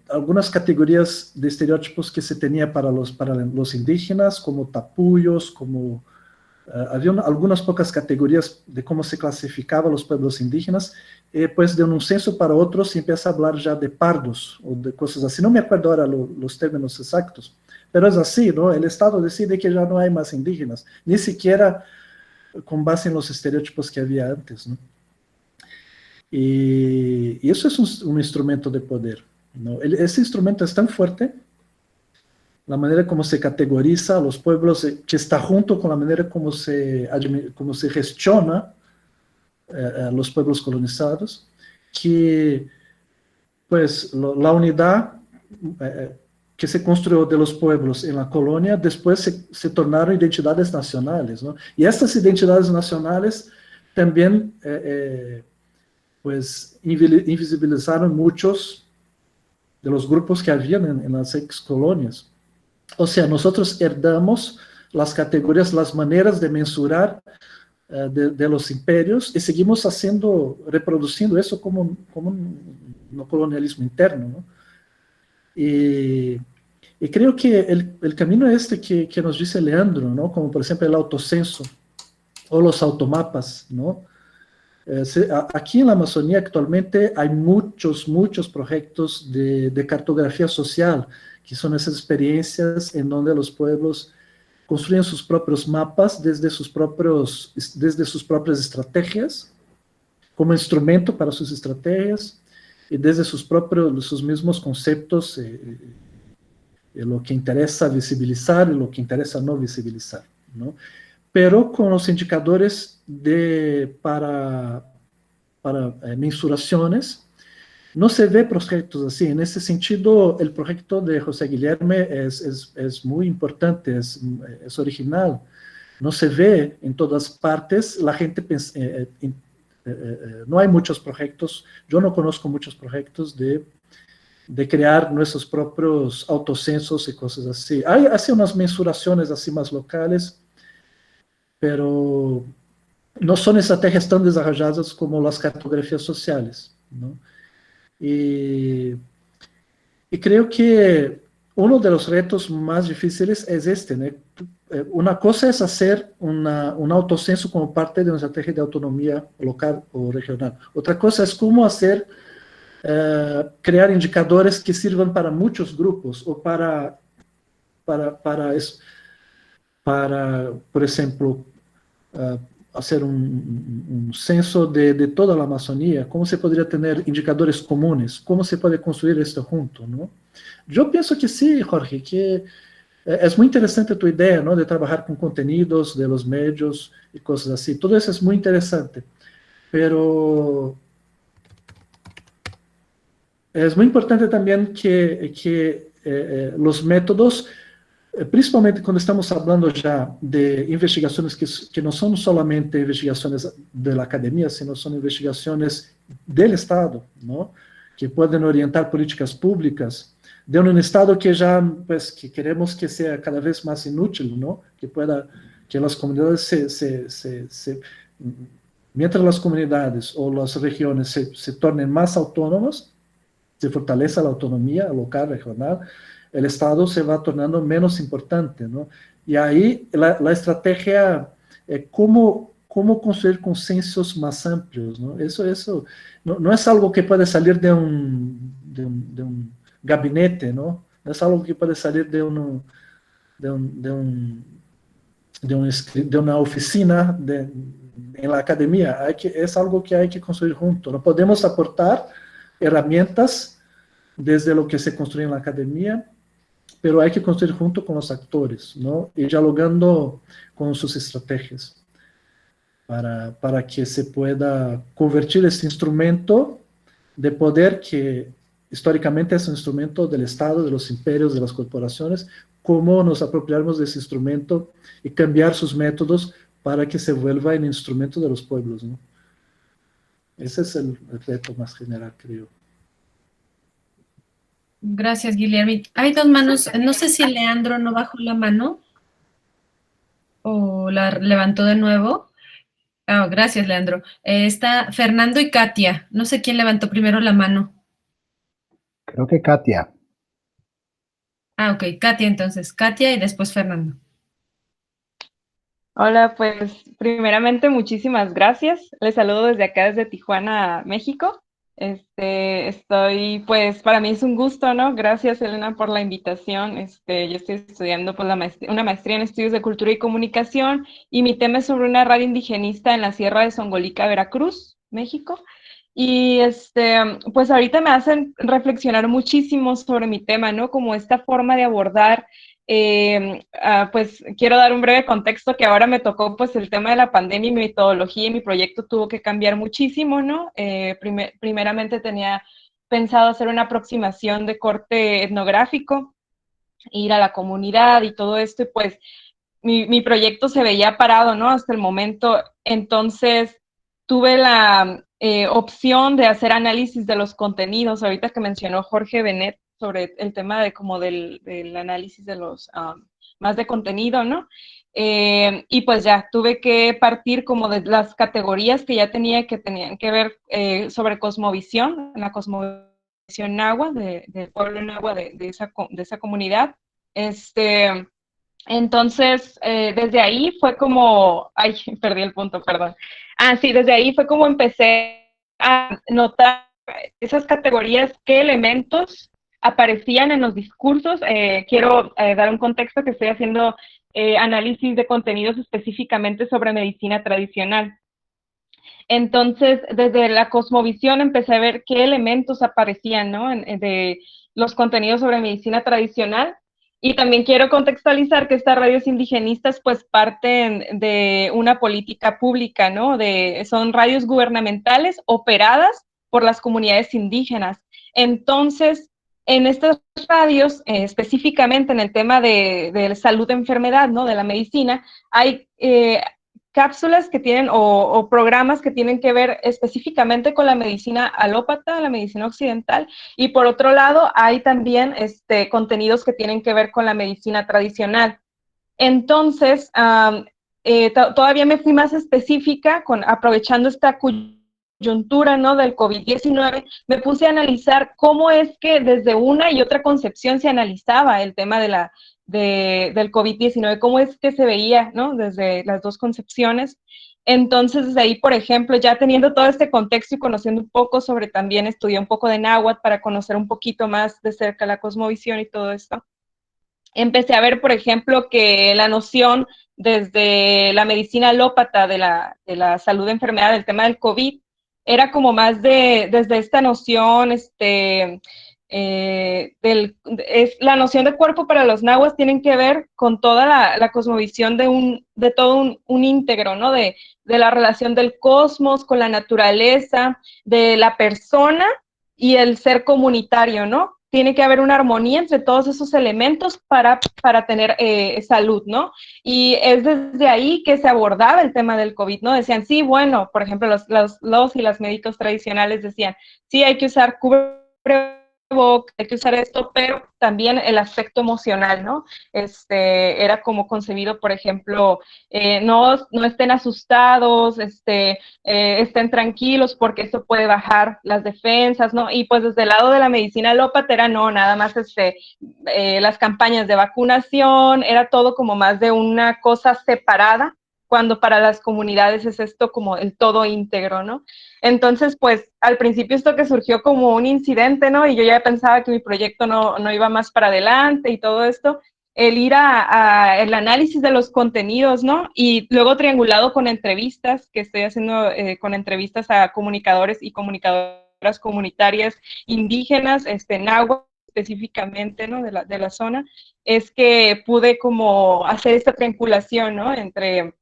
algunas categorías de estereotipos que se tenía para los indígenas, como tapuyos, como había algunas pocas categorías de cómo se clasificaban los pueblos indígenas, pues de un censo para otro se empieza a hablar ya de pardos o de cosas así. No me acuerdo ahora los términos exactos, pero es así, ¿no? El Estado decide que ya no hay más indígenas, ni siquiera con base en los estereotipos que había antes, ¿no? Y eso es un instrumento de poder, ¿no? Ese instrumento es tan fuerte, la manera como se categoriza a los pueblos, que está junto con la manera como se gestiona a los pueblos colonizados, que pues la unidad que se construyó de los pueblos en la colonia, después se tornaron identidades nacionales, ¿no? Y estas identidades nacionales también pues invisibilizaron muchos de los grupos que habían en las ex colonias. O sea, nosotros heredamos las categorías, las maneras de mensurar de los imperios y seguimos reproduciendo eso como un colonialismo interno, ¿no? Y creo que el camino que nos dice Leandro, ¿no? Como por ejemplo el autocenso o los automapas, ¿no? Aquí en la Amazonía actualmente hay muchos proyectos de cartografía social, que son esas experiencias en donde los pueblos construyen sus propios mapas desde sus propias estrategias, como instrumento para sus estrategias, y desde sus mismos conceptos, lo que interesa visibilizar y lo que interesa no visibilizar, ¿no? Pero con los indicadores para mensuraciones. No se ve proyectos así. En ese sentido, el proyecto de José Guilherme es muy importante, es original. No se ve en todas partes. La gente no hay muchos proyectos. Yo no conozco muchos proyectos de crear nuestros propios autocensos y cosas así. Hay así unas mensuraciones así más locales, pero no son estrategias tan desarrolladas como las cartografías sociales, ¿no? Y creo que uno de los retos más difíciles es ¿no? Una cosa es hacer un autocenso como parte de una estrategia de autonomía local o regional. Otra cosa es cómo crear indicadores que sirvan para muchos grupos o para por ejemplo, hacer un censo de toda la Amazonía, cómo se podría tener indicadores comunes, cómo se puede construir esto junto, ¿no? Yo pienso que sí, Jorge, que es muy interesante tu idea, ¿no? De trabajar con contenidos de los medios y cosas así. Todo eso es muy interesante, pero es muy importante también que los métodos, principalmente cuando estamos hablando ya de investigaciones que no son solamente investigaciones de la academia, sino son investigaciones del Estado, ¿no? Que pueden orientar políticas públicas de un Estado que ya, pues, que queremos que sea cada vez más inútil, ¿no? Que las comunidades mientras las comunidades o las regiones se tornen más autónomas, se fortalece la autonomía local, regional, el Estado se va tornando menos importante, ¿no? Y ahí la estrategia, cómo construir consensos más amplios, ¿no? Eso no es algo que puede salir de un gabinete, ¿no? No es algo que puede salir de una oficina en la academia. Es algo que hay que construir junto. No podemos aportar herramientas desde lo que se construye en la academia, pero hay que construir junto con los actores, ¿no? Y dialogando con sus estrategias para que se pueda convertir este instrumento de poder que históricamente es un instrumento del Estado, de los imperios, de las corporaciones, cómo nos apropiarnos de ese instrumento y cambiar sus métodos para que se vuelva en instrumento de los pueblos, ¿no? Ese es el reto más general, creo.
Gracias, Guilherme. Hay dos manos. No sé si Leandro no bajó la mano o la levantó de nuevo. Ah, gracias, Leandro. Está Fernando y Katia. No sé quién levantó primero la mano.
Creo que Katia.
Ah, ok. Katia, entonces. Katia y después Fernando.
Hola, pues primeramente muchísimas gracias. Les saludo desde acá, desde Tijuana, México. Pues para mí es un gusto, ¿no? Gracias, Elena, por la invitación. Yo estoy estudiando pues, una maestría en estudios de cultura y comunicación y mi tema es sobre una radio indigenista en la Sierra de Songolica, Veracruz, México. Y pues ahorita me hacen reflexionar muchísimo sobre mi tema, ¿no? Como esta forma de abordar, pues quiero dar un breve contexto que ahora me tocó pues el tema de la pandemia y mi metodología y mi proyecto tuvo que cambiar muchísimo, ¿no? Primeramente tenía pensado hacer una aproximación de corte etnográfico, ir a la comunidad y todo esto, y pues mi proyecto se veía parado, ¿no? Hasta el momento, entonces tuve la opción de hacer análisis de los contenidos, ahorita que mencionó Jorge Benet sobre el tema de como del análisis de los más de contenido, ¿no? y pues ya tuve que partir como de las categorías que ya tenía, que tenían que ver sobre cosmovisión, la cosmovisión náhuatl, del pueblo náhuatl de esa comunidad. Entonces, desde ahí fue como, ay, perdí el punto, perdón. Sí, desde ahí fue como empecé a notar esas categorías, qué elementos aparecían en los discursos. Quiero dar un contexto que estoy haciendo análisis de contenidos específicamente sobre medicina tradicional. Entonces, desde la cosmovisión empecé a ver qué elementos aparecían, ¿no? De los contenidos sobre medicina tradicional. Y también quiero contextualizar que estas radios indigenistas pues parten de una política pública, ¿no? Son radios gubernamentales operadas por las comunidades indígenas. Entonces, en estas radios, específicamente en el tema de salud de enfermedad, ¿no? De la medicina, hay cápsulas que tienen o programas que tienen que ver específicamente con la medicina alópata, la medicina occidental, y por otro lado hay también contenidos que tienen que ver con la medicina tradicional. Entonces, todavía me fui más específica, aprovechando esta coyuntura, ¿no? Del COVID-19, me puse a analizar cómo es que desde una y otra concepción se analizaba el tema del COVID-19, cómo es que se veía, ¿no? Desde las dos concepciones. Entonces, desde ahí, por ejemplo, ya teniendo todo este contexto y conociendo un poco sobre, también estudié un poco de náhuatl para conocer un poquito más de cerca la cosmovisión y todo esto. Empecé a ver, por ejemplo, que la noción desde la medicina alópata de la salud de enfermedad, del tema del COVID, era como más desde esta noción, la noción de cuerpo para los nahuas tienen que ver con toda la cosmovisión de todo un íntegro, ¿no? De la relación del cosmos con la naturaleza, de la persona y el ser comunitario, ¿no? Tiene que haber una armonía entre todos esos elementos para tener salud, ¿no? Y es desde ahí que se abordaba el tema del COVID, ¿no? Decían, sí, bueno, por ejemplo, los y las médicos tradicionales decían, sí, hay que usar cubrebocas, hay que usar esto, pero también el aspecto emocional, ¿no? Era como concebido, por ejemplo, no estén asustados, estén tranquilos porque eso puede bajar las defensas, ¿no? Y pues desde el lado de la medicina alópata era no, nada más las campañas de vacunación, era todo como más de una cosa separada, cuando para las comunidades es esto como el todo íntegro, ¿no? Entonces, pues, al principio esto que surgió como un incidente, ¿no? Y yo ya pensaba que mi proyecto no iba más para adelante y todo esto, el ir el análisis de los contenidos, ¿no? Y luego triangulado con entrevistas, que estoy haciendo con entrevistas a comunicadores y comunicadoras comunitarias indígenas, náhuatl específicamente, ¿no? De la zona, es que pude como hacer esta triangulación, ¿no? Entre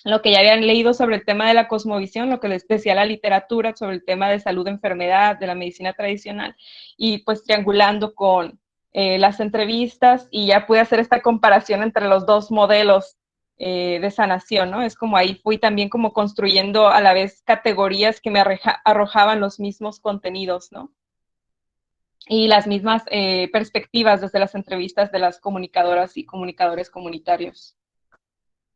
lo que ya habían leído sobre el tema de la cosmovisión, lo que les decía la literatura sobre el tema de salud, enfermedad, de la medicina tradicional, y pues triangulando con las entrevistas, y ya pude hacer esta comparación entre los dos modelos de sanación, ¿no? Es como ahí fui también como construyendo a la vez categorías que me arrojaban los mismos contenidos, ¿no? Y las mismas perspectivas desde las entrevistas de las comunicadoras y comunicadores comunitarios.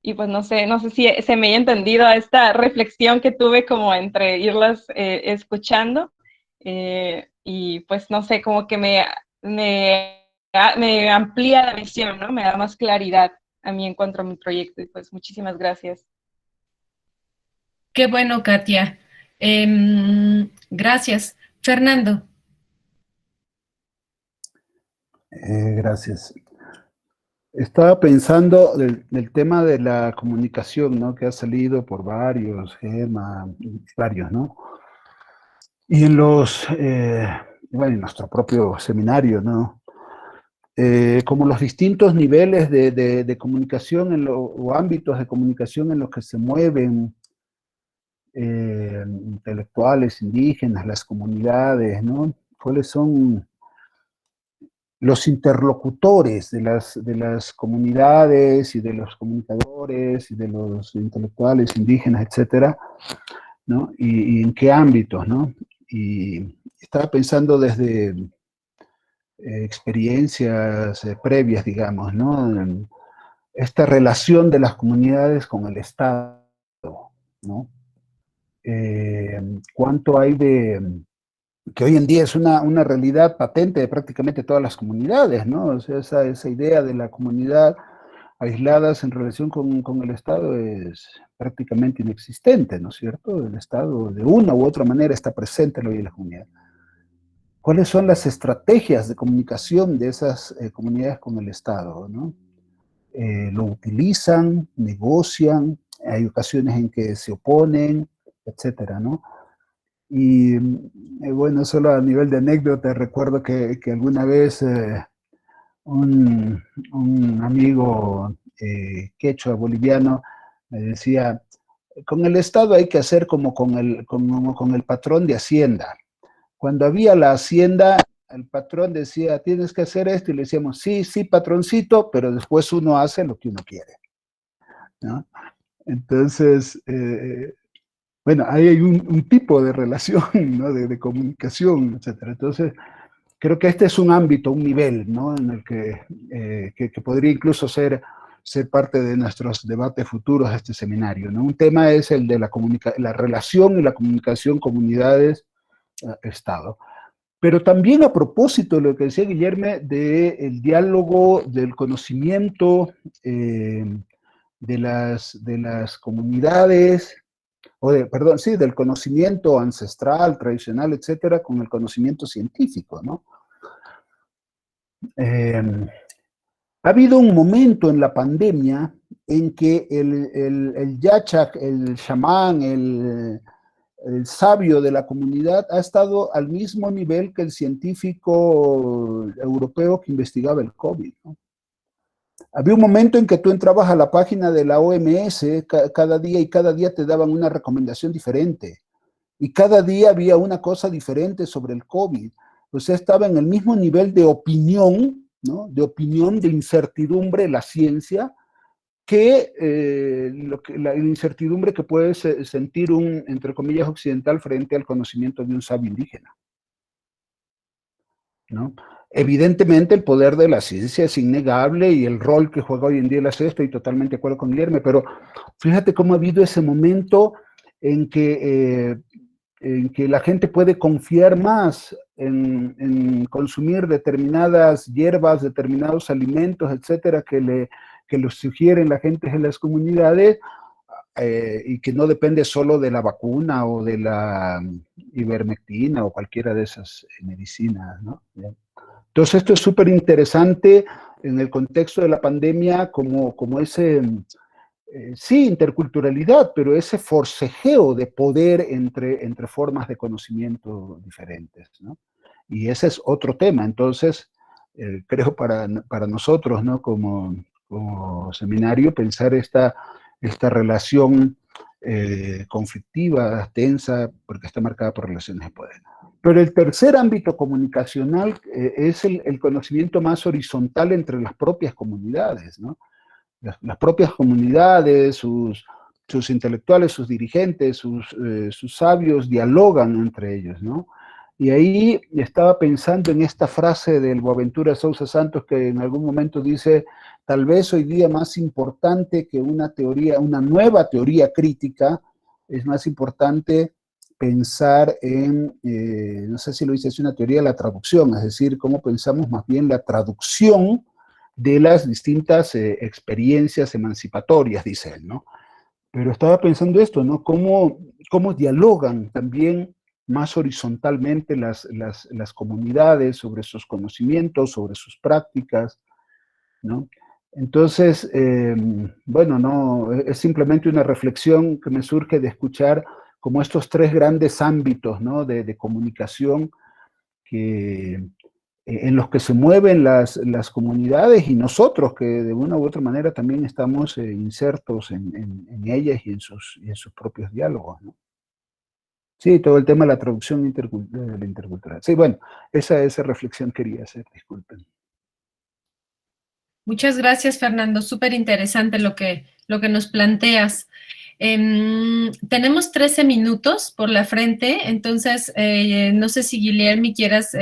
Y pues no sé si se me haya entendido esta reflexión que tuve como entre irlas escuchando, y pues no sé, como que me amplía la visión, ¿no? Me da más claridad a mí en cuanto a mi proyecto, y pues muchísimas gracias.
Qué bueno, Katia. Gracias. Fernando.
Gracias. Estaba pensando del tema de la comunicación, ¿no? Que ha salido por varios, Gemma, varios, ¿no? Y en en nuestro propio seminario, ¿no? Como los distintos niveles de comunicación o ámbitos de comunicación en los que se mueven intelectuales, indígenas, las comunidades, ¿no? ¿Cuáles son los interlocutores de las comunidades y de los comunicadores y de los intelectuales indígenas, etcétera, ¿no? Y en qué ámbitos, ¿no? Y estaba pensando desde experiencias previas, digamos, ¿no? esta relación de las comunidades con el Estado, ¿no? Cuánto hay de, que hoy en día es una realidad patente de prácticamente todas las comunidades, ¿no? O sea, esa idea de la comunidad aisladas en relación con el Estado es prácticamente inexistente, ¿no es cierto? El Estado de una u otra manera está presente en la vida de la comunidad. ¿Cuáles son las estrategias de comunicación de esas comunidades con el Estado, ¿no? Lo utilizan, negocian, hay ocasiones en que se oponen, etcétera, ¿no? Y bueno, solo a nivel de anécdota, recuerdo que alguna vez un amigo quechua boliviano me decía, con el Estado hay que hacer como con el patrón de Hacienda. Cuando había la Hacienda, el patrón decía, tienes que hacer esto, y le decíamos, sí, sí, patroncito, pero después uno hace lo que uno quiere, ¿no? Entonces, bueno, ahí hay un tipo de relación, ¿no? de comunicación, etcétera. Entonces, creo que este es un ámbito, un nivel, ¿no? En el que podría incluso ser parte de nuestros debates futuros de este seminario, ¿no? Un tema es el de la relación y la comunicación comunidades-Estado. Pero también a propósito de lo que decía Guillermo, del diálogo, del conocimiento de las comunidades, del conocimiento ancestral, tradicional, etcétera, con el conocimiento científico, ¿no? Ha habido un momento en la pandemia en que el yachak, el chamán, el sabio de la comunidad ha estado al mismo nivel que el científico europeo que investigaba el COVID, ¿no? Había un momento en que tú entrabas a la página de la OMS cada día te daban una recomendación diferente. Y cada día había una cosa diferente sobre el COVID. O sea, estaba en el mismo nivel de opinión, ¿no? De opinión, de incertidumbre, la ciencia, que la incertidumbre que puede sentir un, entre comillas, occidental frente al conocimiento de un sabio indígena, ¿no? Evidentemente el poder de la ciencia es innegable y el rol que juega hoy en día la ciencia, estoy totalmente de acuerdo con Guillermo, pero fíjate cómo ha habido ese momento en que la gente puede confiar más en consumir determinadas hierbas, determinados alimentos, etcétera, que los sugieren la gente en las comunidades, y que no depende solo de la vacuna o de la ivermectina o cualquiera de esas medicinas, ¿no? Entonces esto es súper interesante en el contexto de la pandemia como ese, sí, interculturalidad, pero ese forcejeo de poder entre formas de conocimiento diferentes, ¿no? Y ese es otro tema. Entonces, creo para nosotros, ¿no? Como seminario, pensar esta relación conflictiva, tensa, porque está marcada por relaciones de poder. Pero el tercer ámbito comunicacional es el conocimiento más horizontal entre las propias comunidades, ¿no? Las propias comunidades, sus intelectuales, sus dirigentes, sus sabios dialogan entre ellos, ¿no? Y ahí estaba pensando en esta frase del Boaventura Sousa Santos que en algún momento dice, tal vez hoy día más importante que una nueva teoría crítica, es más importante pensar en, no sé si lo dice, es una teoría de la traducción, es decir, cómo pensamos más bien la traducción de las distintas experiencias emancipatorias, dice él, ¿no? Pero estaba pensando esto, ¿no? Cómo dialogan también más horizontalmente las comunidades sobre sus conocimientos, sobre sus prácticas, ¿no? Entonces, bueno, no, es simplemente una reflexión que me surge de escuchar como estos tres grandes ámbitos, ¿no? de comunicación en los que se mueven las comunidades y nosotros que de una u otra manera también estamos insertos en ellas y en sus propios diálogos, ¿no? Sí, todo el tema de la traducción intercultural. Sí, bueno, esa reflexión quería hacer, disculpen.
Muchas gracias, Fernando. Súper interesante lo que nos planteas. Tenemos 13 minutos por la frente, entonces no sé si Guillermo quieras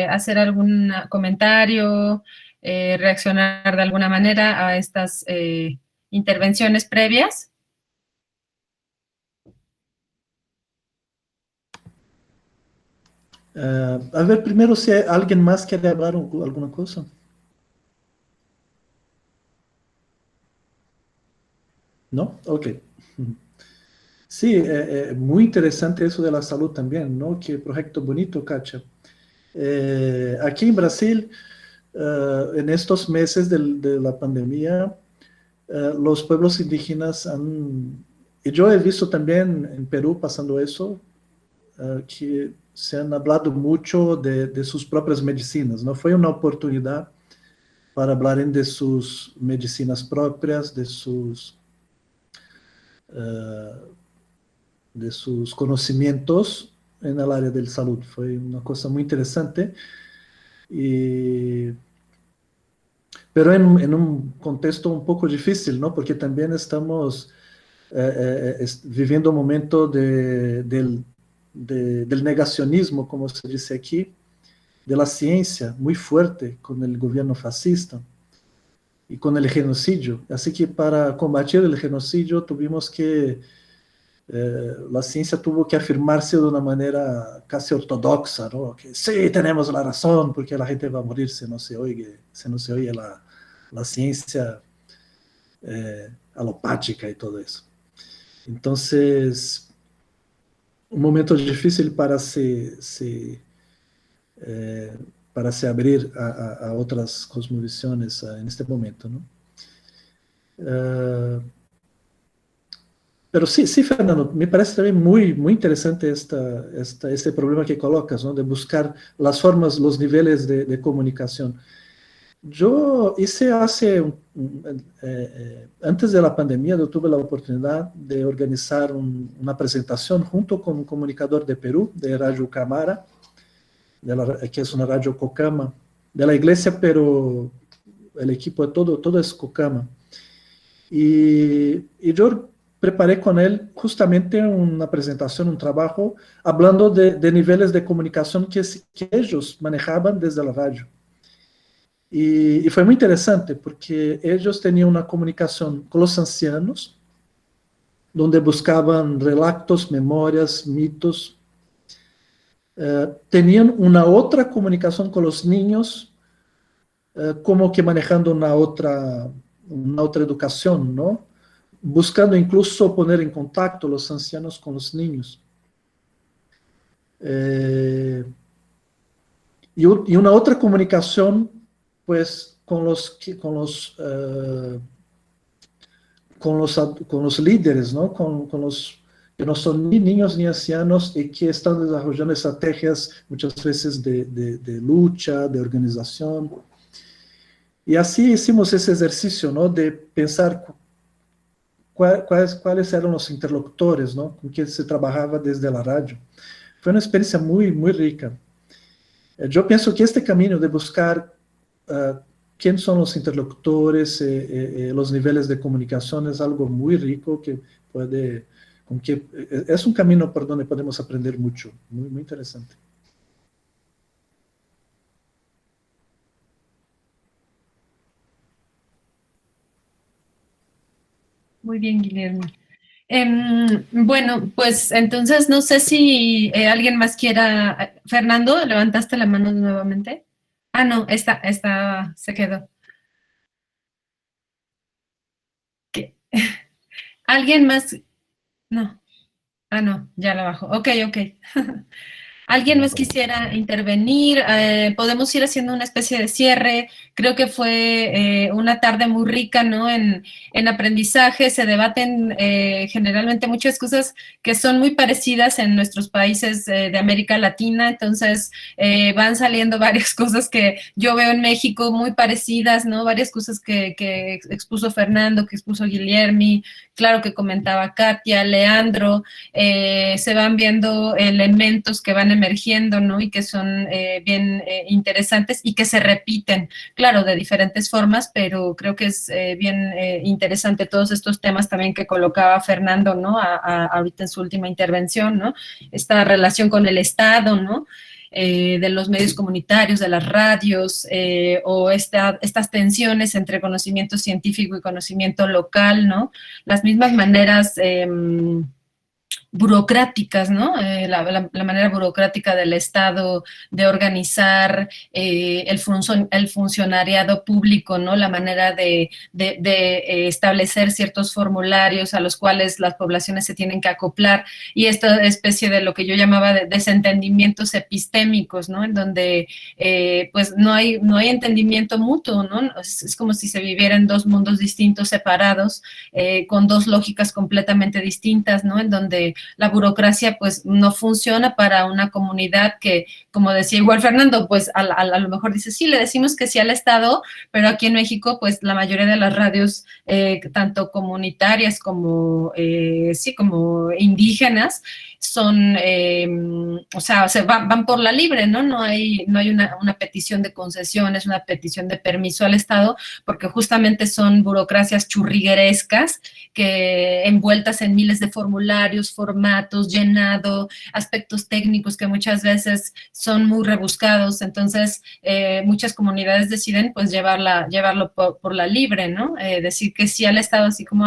hacer algún comentario, reaccionar de alguna manera a estas intervenciones previas.
A ver, primero si alguien más quiere hablar alguna cosa. ¿No? Ok. Sí, muy interesante eso de la salud también, ¿no? Qué proyecto bonito, Katia. Aquí en Brasil, en estos meses de la pandemia, los pueblos indígenas y yo he visto también en Perú pasando eso, que se han hablado mucho de sus propias medicinas, ¿no? Fue una oportunidad para hablar de sus medicinas propias, de sus conocimientos en el área de salud. Fue una cosa muy interesante, pero en un contexto un poco difícil, ¿no? Porque también estamos viviendo un momento del negacionismo, como se dice aquí, de la ciencia, muy fuerte con el gobierno fascista y con el genocidio. Así que para combatir el genocidio tuvimos que la ciencia tuvo que afirmarse de una manera casi ortodoxa, ¿no? Que sí, tenemos la razón, porque la gente va a morir si no se oye la ciencia alopática y todo eso. Entonces, un momento difícil para se abrir a otras cosmovisiones en este momento, ¿no? Pero sí, Fernando, me parece también muy, muy interesante este problema que colocas, ¿no? De buscar las formas, los niveles de comunicación. Yo hice antes de la pandemia, yo tuve la oportunidad de organizar una presentación junto con un comunicador de Perú, de Radio Cámara, que es una radio Cocama, de la iglesia, pero el equipo todo es Cocama. Y yo preparé con él justamente una presentación, un trabajo, hablando de niveles de comunicación que ellos manejaban desde la radio. Y fue muy interesante porque ellos tenían una comunicación con los ancianos, donde buscaban relatos, memorias, mitos. Tenían una otra comunicación con los niños, como que manejando una otra educación, ¿no? Buscando incluso poner en contacto los ancianos con los niños. Y una otra comunicación, pues, con los líderes, ¿no? Con los que no son ni niños ni ancianos y que están desarrollando estrategias muchas veces de lucha, de organización. Y así hicimos ese ejercicio, ¿no? De pensar cuáles eran los interlocutores, ¿no? Con quien se trabajaba desde la radio. Fue una experiencia muy, muy rica. Yo pienso que este camino de buscar quiénes son los interlocutores, los niveles de comunicación es algo muy rico que es un camino por donde podemos aprender mucho, muy, muy interesante.
Muy bien, Guillermo. Bueno, pues entonces no sé si alguien más quiera. Fernando, ¿levantaste la mano nuevamente? Ah, no, esta se quedó. ¿Qué? ¿Alguien más? No. Ah, no, ya la bajo. Ok. ¿Alguien más quisiera intervenir? Podemos ir haciendo una especie de cierre. Creo que fue una tarde muy rica, ¿no? En aprendizaje. Se debaten generalmente muchas cosas que son muy parecidas en nuestros países de América Latina. Entonces, van saliendo varias cosas que yo veo en México muy parecidas, ¿no? Varias cosas que expuso Fernando, que expuso Guillermo, claro que comentaba Katia, Leandro. Se van viendo elementos que van emergiendo, ¿no? Y que son bien interesantes y que se repiten, claro, de diferentes formas, pero creo que es bien interesante todos estos temas también que colocaba Fernando, ¿no? Ahorita en su última intervención, ¿no? Esta relación con el Estado, ¿no? de los medios comunitarios, de las radios, o estas tensiones entre conocimiento científico y conocimiento local, ¿no? Las mismas maneras burocráticas, ¿no? La manera burocrática del Estado de organizar el funcionariado público, ¿no? La manera de establecer ciertos formularios a los cuales las poblaciones se tienen que acoplar, y esta especie de lo que yo llamaba de desentendimientos epistémicos, ¿no? En donde pues no hay entendimiento mutuo, ¿no? Es como si se vivieran dos mundos distintos, separados, con dos lógicas completamente distintas, ¿no? En donde la burocracia pues no funciona para una comunidad que, como decía igual Fernando, pues a lo mejor dice, sí, le decimos que sí al Estado, pero aquí en México pues la mayoría de las radios, tanto comunitarias como, como indígenas, son, van por la libre, ¿no? No hay una petición de concesiones, una petición de permiso al Estado, porque justamente son burocracias churriguerescas que envueltas en miles de formularios, formatos, llenado, aspectos técnicos que muchas veces son muy rebuscados. Entonces, muchas comunidades deciden pues llevarlo por la libre, ¿no? Decir que sí al Estado, así como,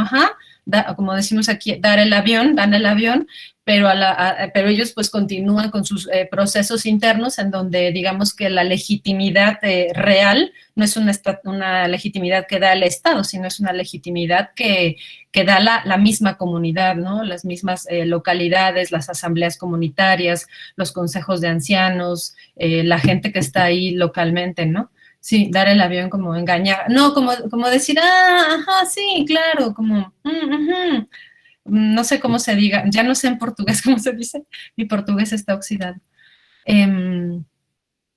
como decimos aquí, dan el avión, pero ellos pues continúan con sus procesos internos, en donde digamos que la legitimidad real no es una legitimidad que da el Estado, sino es una legitimidad que da la misma comunidad, ¿no? Las mismas localidades, las asambleas comunitarias, los consejos de ancianos, la gente que está ahí localmente, ¿no? Sí, dar el avión, como engañar, no, como decir, sí, claro, como, no sé cómo se diga, ya no sé en portugués cómo se dice, mi portugués está oxidado.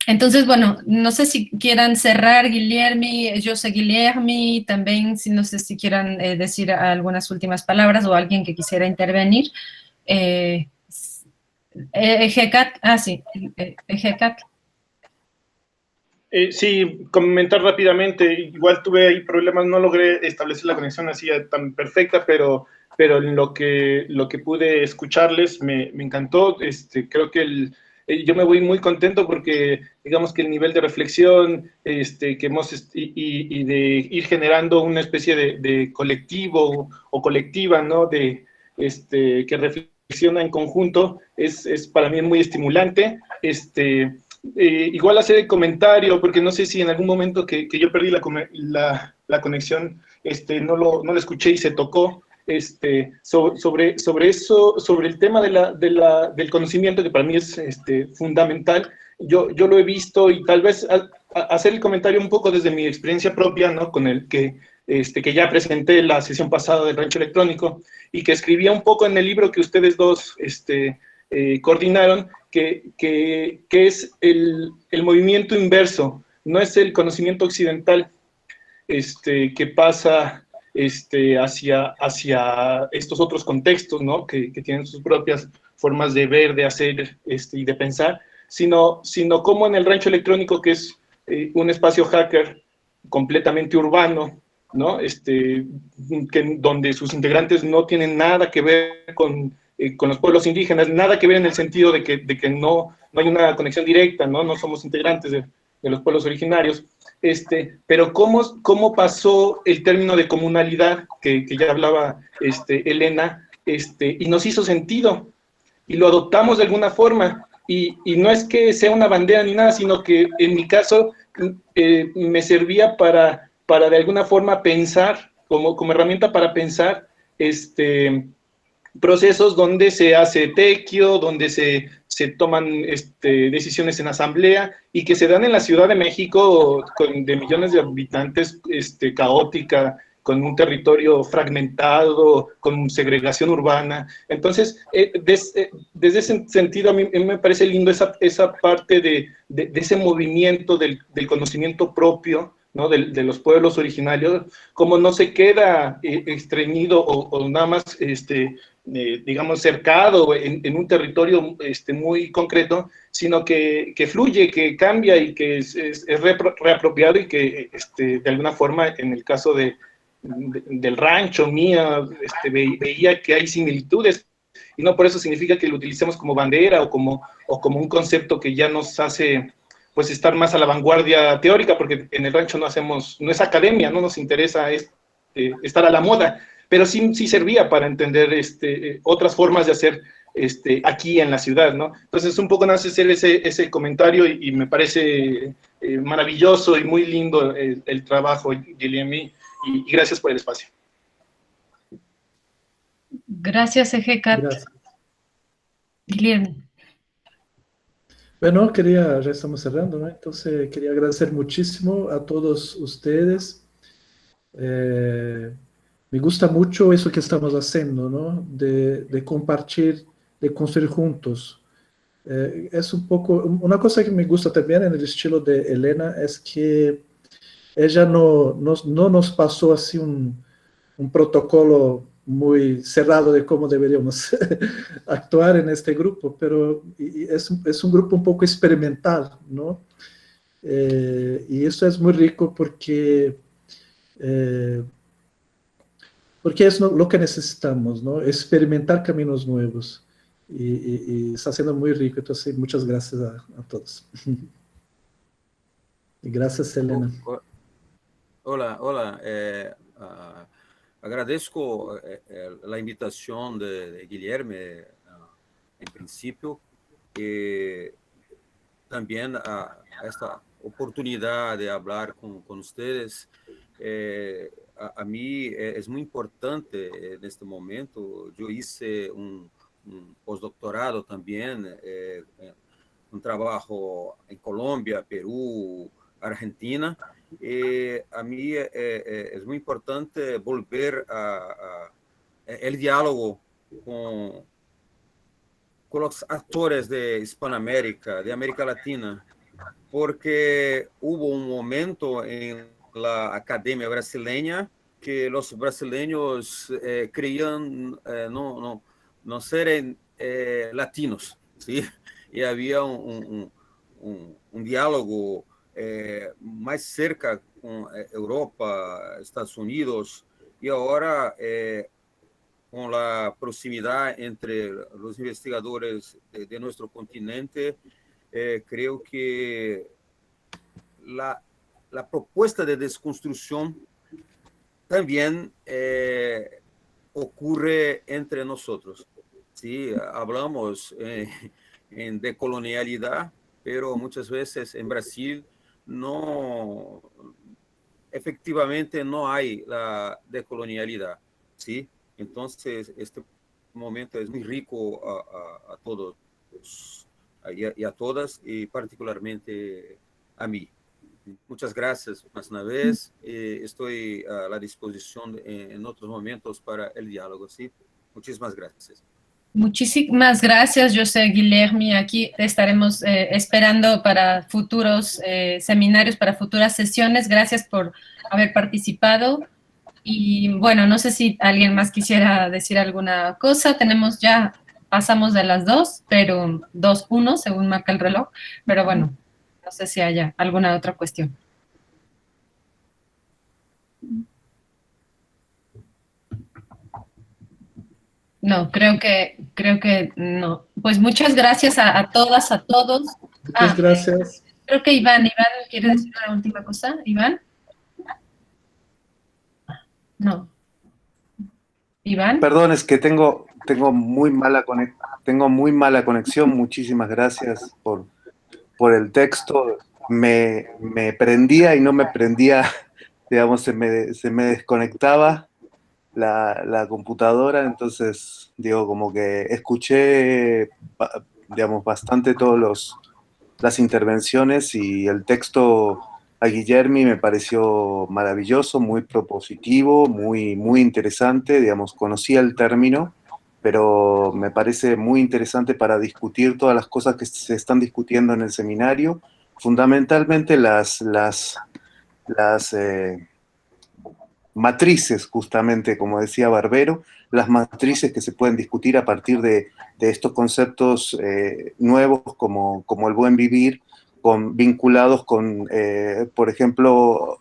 Entonces, bueno, no sé si quieran cerrar, Guilherme, yo sé Guilherme, también, no sé si quieran decir algunas últimas palabras, o alguien que quisiera intervenir. Ejecat, Ejecat.
Sí, comentar rápidamente, igual tuve ahí problemas, no logré establecer la conexión así tan perfecta, pero en lo que pude escucharles me encantó. Creo que yo me voy muy contento porque digamos que el nivel de reflexión que hemos y de ir generando una especie de colectivo o colectiva, ¿no? Que reflexiona en conjunto es para mí muy estimulante. Igual hacer el comentario, porque no sé si en algún momento que yo perdí la conexión, no lo escuché y se tocó, sobre eso, sobre el tema del conocimiento, que para mí es fundamental. Yo lo he visto, y tal vez hacer el comentario un poco desde mi experiencia propia, ¿no? Con el que ya presenté la sesión pasada del Rancho Electrónico, y que escribía un poco en el libro que ustedes dos coordinaron, que es el movimiento inverso, no es el conocimiento occidental que pasa hacia estos otros contextos, ¿no? que tienen sus propias formas de ver, de hacer y de pensar, sino como en el Rancho Electrónico, que es un espacio hacker completamente urbano, ¿no? Donde sus integrantes no tienen nada que ver con los pueblos indígenas, nada que ver en el sentido de que no hay una conexión directa, no somos integrantes de los pueblos originarios, pero cómo pasó el término de comunalidad que ya hablaba Elena, y nos hizo sentido, y lo adoptamos de alguna forma, y no es que sea una bandera ni nada, sino que en mi caso me servía para de alguna forma pensar, como herramienta para pensar procesos donde se hace tequio, donde se toman decisiones en asamblea, y que se dan en la Ciudad de México de millones de habitantes, caótica, con un territorio fragmentado, con segregación urbana. Entonces, desde ese sentido, a mí me parece lindo esa parte de ese movimiento del conocimiento propio, ¿no? de los pueblos originarios, como no se queda estreñido o nada más, digamos, cercado en un territorio muy concreto, sino que fluye, que cambia, y que es reapropiado, y que de alguna forma, en el caso del rancho mía, veía que hay similitudes, y no por eso significa que lo utilicemos como bandera o como un concepto que ya nos hace pues estar más a la vanguardia teórica, porque en el rancho no es academia, no nos interesa estar a la moda, pero sí servía para entender otras formas de hacer aquí en la ciudad, ¿no? Entonces un poco nace hacer ese comentario y me parece maravilloso y muy lindo el trabajo, Guilherme, y gracias por el espacio.
Gracias, Ejecat.
Gracias.
Guilherme.
Bueno, ya estamos cerrando, ¿no? Entonces quería agradecer muchísimo a todos ustedes. Me gusta mucho eso que estamos haciendo, ¿no? De compartir, de construir juntos. Es un poco, una cosa que me gusta también en el estilo de Elena es que ella no nos pasó así un protocolo muy cerrado de cómo deberíamos actuar en este grupo, pero es un grupo un poco experimental, ¿no? Y eso es muy rico porque es lo que necesitamos, ¿no? Experimentar caminos nuevos. Y está siendo muy rico, entonces muchas gracias a todos. Y gracias, Elena.
Hola. Agradezco la invitación de Guilherme, en principio, y también a esta oportunidad de hablar con ustedes. A mí es muy importante en este momento. Yo hice un postdoctorado también, un trabajo en Colombia, Perú, Argentina. A mí es muy importante volver el diálogo con los actores de Hispanoamérica, de América Latina, porque hubo un momento en la academia brasileña que los brasileños creían no ser latinos, ¿sí? Y había un diálogo más cerca con Europa, Estados Unidos, y ahora con la proximidad entre los investigadores de nuestro continente, creo que la propuesta de desconstrucción también ocurre entre nosotros. Sí, hablamos en decolonialidad, pero muchas veces en Brasil efectivamente no hay la decolonialidad, ¿sí? Entonces, este momento es muy rico a todos y a todas, y particularmente a mí. Muchas gracias más una vez. Estoy a la disposición en otros momentos para el diálogo, ¿sí? Muchísimas gracias.
Muchísimas gracias, José Guilherme. Aquí te estaremos esperando para futuros seminarios, para futuras sesiones. Gracias por haber participado. Y bueno, no sé si alguien más quisiera decir alguna cosa. Pasamos de las 2, pero 2:01 según marca el reloj. Pero bueno, no sé si haya alguna otra cuestión. No, creo que no. Pues muchas gracias a todas, a todos.
Muchas gracias.
Creo que Iván quiere decir la última cosa. ¿Iván? No. ¿Iván?
Perdón, es que tengo muy mala conexión. Muchísimas gracias por el texto. Me prendía y no me prendía, digamos, se me desconectaba la computadora, entonces, digo, como que escuché, digamos, bastante las intervenciones, y el texto a Guilherme me pareció maravilloso, muy propositivo, muy interesante, digamos, conocía el término, pero me parece muy interesante para discutir todas las cosas que se están discutiendo en el seminario, fundamentalmente las matrices, justamente, como decía Barbero, las matrices que se pueden discutir a partir de estos conceptos nuevos como el buen vivir, vinculados con, por ejemplo,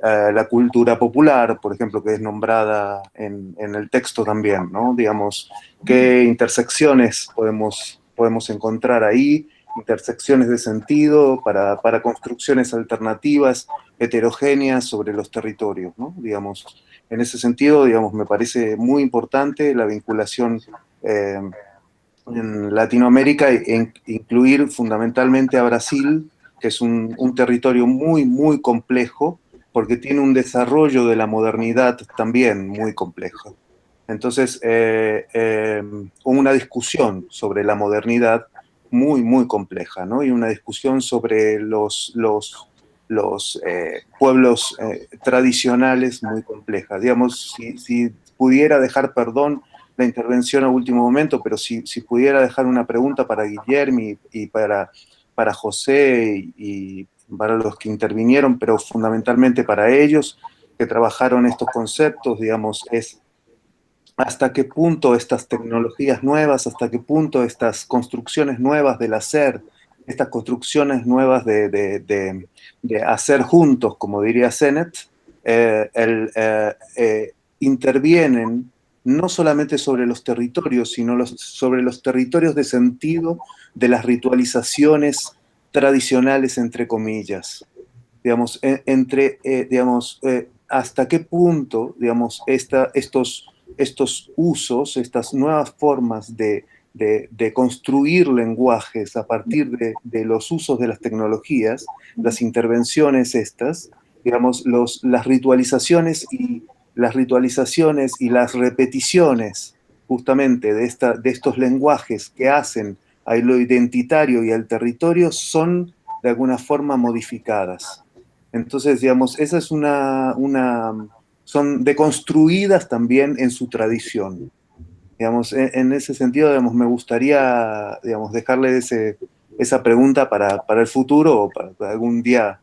la cultura popular, por ejemplo, que es nombrada en el texto también, ¿no? Digamos, qué intersecciones podemos encontrar ahí, intersecciones de sentido para construcciones alternativas, heterogéneas sobre los territorios, ¿no? Digamos, en ese sentido, digamos, me parece muy importante la vinculación en Latinoamérica e incluir fundamentalmente a Brasil, que es un territorio muy, muy complejo, porque tiene un desarrollo de la modernidad también muy complejo. Entonces, una discusión sobre la modernidad muy, muy compleja, ¿no? Y una discusión sobre los pueblos tradicionales muy compleja. Digamos, si pudiera dejar, perdón, la intervención a último momento, pero si pudiera dejar una pregunta para Guillermo y para José y para los que intervinieron, pero fundamentalmente para ellos, que trabajaron estos conceptos, digamos, es hasta qué punto estas tecnologías nuevas, hasta qué punto estas construcciones nuevas del hacer, estas construcciones nuevas de hacer juntos, como diría Sennett, intervienen no solamente sobre los territorios, sino sobre los territorios de sentido de las ritualizaciones tradicionales, entre comillas. Digamos, hasta qué punto, digamos, estos usos, estas nuevas formas de construir lenguajes a partir de los usos de las tecnologías, las intervenciones estas, digamos, las ritualizaciones y las repeticiones justamente de estos lenguajes que hacen a lo identitario y al territorio son de alguna forma modificadas. Entonces, digamos, esa es son deconstruidas también en su tradición. Digamos, en ese sentido, digamos, me gustaría, digamos, dejarle esa pregunta para el futuro o para algún día,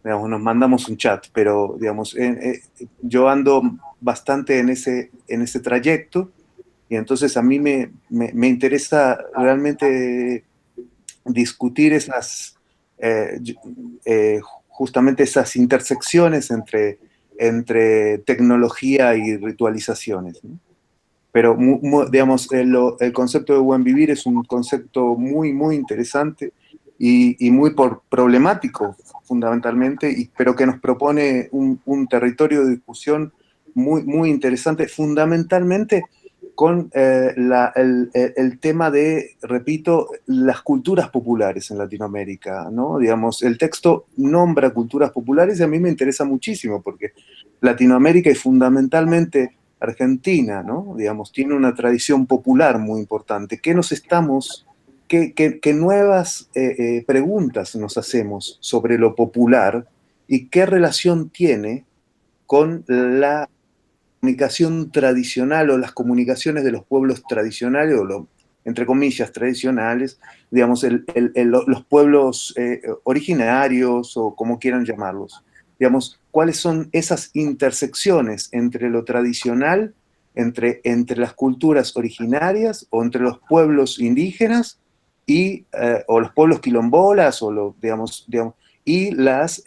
digamos, nos mandamos un chat, pero, digamos, yo ando bastante en ese trayecto y entonces a mí me interesa realmente discutir justamente esas intersecciones entre tecnología y ritualizaciones, ¿no? Pero, digamos, el concepto de buen vivir es un concepto muy, muy interesante y muy problemático, fundamentalmente, pero que nos propone un territorio de discusión muy, muy interesante, fundamentalmente con el tema de, repito, las culturas populares en Latinoamérica, ¿no? Digamos, el texto nombra culturas populares y a mí me interesa muchísimo porque Latinoamérica y fundamentalmente Argentina, ¿no? Digamos, tiene una tradición popular muy importante. ¿Qué nuevas preguntas nos hacemos sobre lo popular y qué relación tiene con la comunicación tradicional o las comunicaciones de los pueblos tradicionales, o entre comillas, tradicionales, digamos, los pueblos originarios o como quieran llamarlos? Digamos, ¿cuáles son esas intersecciones entre lo tradicional, entre las culturas originarias o entre los pueblos indígenas o los pueblos quilombolas y las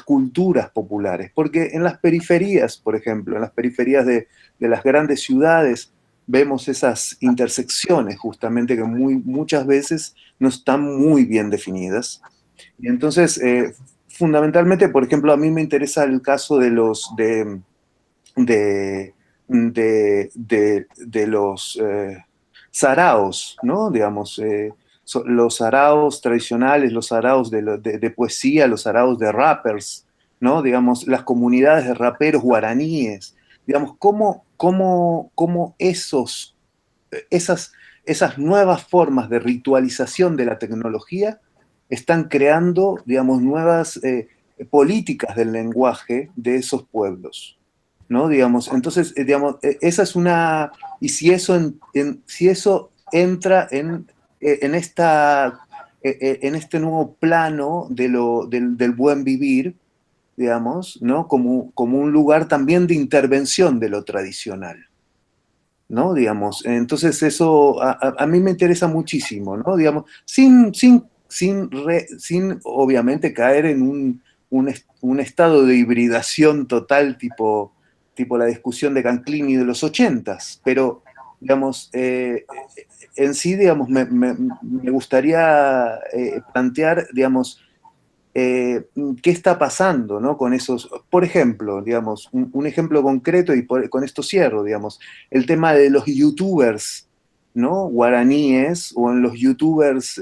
culturas populares? Porque en las periferias, por ejemplo, en las periferias de las grandes ciudades, vemos esas intersecciones justamente que muchas veces no están muy bien definidas. Y entonces, fundamentalmente, por ejemplo, a mí me interesa el caso de los saraos, ¿no? Digamos, los saraos tradicionales, los saraos de poesía, los saraos de rappers, ¿no? Digamos, las comunidades de raperos guaraníes, digamos, cómo esas nuevas formas de ritualización de la tecnología están creando, digamos, nuevas políticas del lenguaje de esos pueblos, ¿no? Digamos, entonces, digamos, esa es una... Y si eso entra en este nuevo plano del buen vivir, digamos, ¿no? Como un lugar también de intervención de lo tradicional, ¿no? Digamos, entonces eso a mí me interesa muchísimo, ¿no? Digamos, sin obviamente caer en un estado de hibridación total tipo la discusión de Canclini de los 80s, pero, digamos, en sí, digamos, me gustaría plantear, digamos, qué está pasando, ¿no? Con esos, por ejemplo, digamos, un ejemplo concreto, y con esto cierro, digamos, el tema de los youtubers, ¿no? Guaraníes, o en los youtubers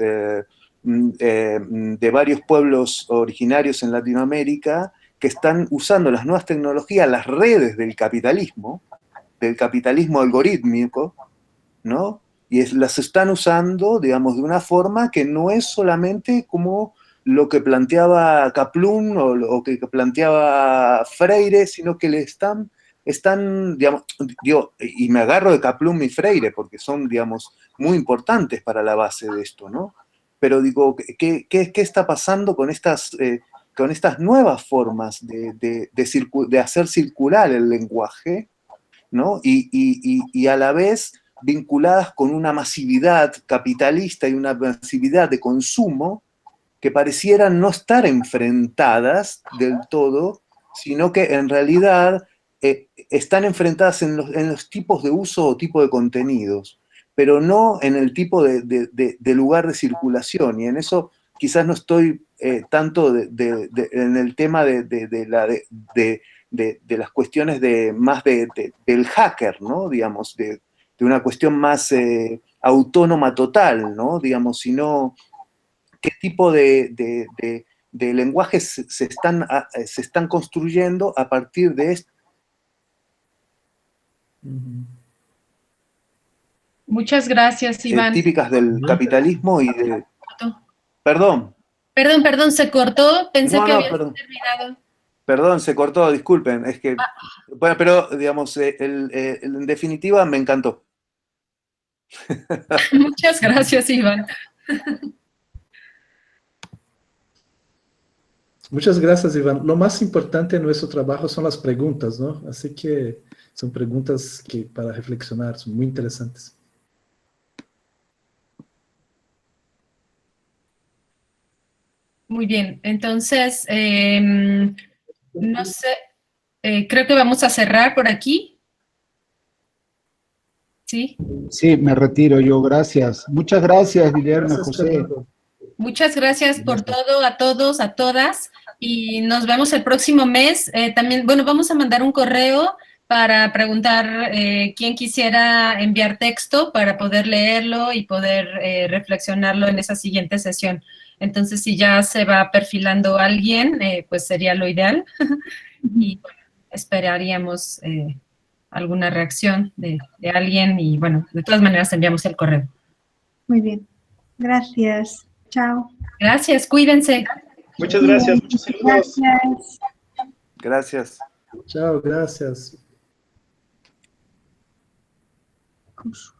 de varios pueblos originarios en Latinoamérica, que están usando las nuevas tecnologías, las redes del capitalismo algorítmico, ¿no? Y las están usando, digamos, de una forma que no es solamente como lo que planteaba Kaplun o que planteaba Freire, sino que le están digamos, digo, y me agarro de Kaplun y Freire, porque son, digamos, muy importantes para la base de esto, ¿no? Pero digo, ¿qué está pasando con estas nuevas formas de hacer circular el lenguaje, ¿no? Y a la vez vinculadas con una masividad capitalista y una masividad de consumo que parecieran no estar enfrentadas del todo, sino que en realidad están enfrentadas en los tipos de uso o tipo de contenidos, pero no en el tipo de lugar de circulación. Y en eso quizás no estoy tanto en el tema de las cuestiones más del hacker, ¿no? Digamos, de una cuestión más autónoma total, ¿no? Digamos, sino qué tipo de lenguajes se están construyendo a partir de esto.
Muchas gracias, Iván.
Típicas del capitalismo y de... Perdón.
Perdón, se cortó, pensé que habías
perdón.
terminado.
Perdón, se cortó, disculpen, es que... Bueno, pero, digamos, en definitiva me encantó.
Muchas gracias, Iván.
Muchas gracias, Iván. Lo más importante en nuestro trabajo son las preguntas, ¿no? Así que son preguntas que para reflexionar son muy interesantes.
Muy bien, entonces, no sé, creo que vamos a cerrar por aquí. ¿Sí?
Sí, me retiro yo, gracias. Muchas gracias, Guillermo,
Gracias,
José.
Fernando.
Muchas gracias por todo, a todos, a todas, y nos vemos el próximo mes. También, bueno, vamos a mandar un correo para preguntar quién quisiera enviar texto para poder leerlo y poder reflexionarlo en esa siguiente sesión. Entonces, si ya se va perfilando alguien, pues sería lo ideal. Y bueno, esperaríamos alguna reacción de alguien y, bueno, de todas maneras enviamos el correo.
Muy bien. Gracias. Chao.
Gracias, cuídense.
Muchas gracias, muchos saludos.
Gracias.
Gracias.
Chao, gracias.
Curso.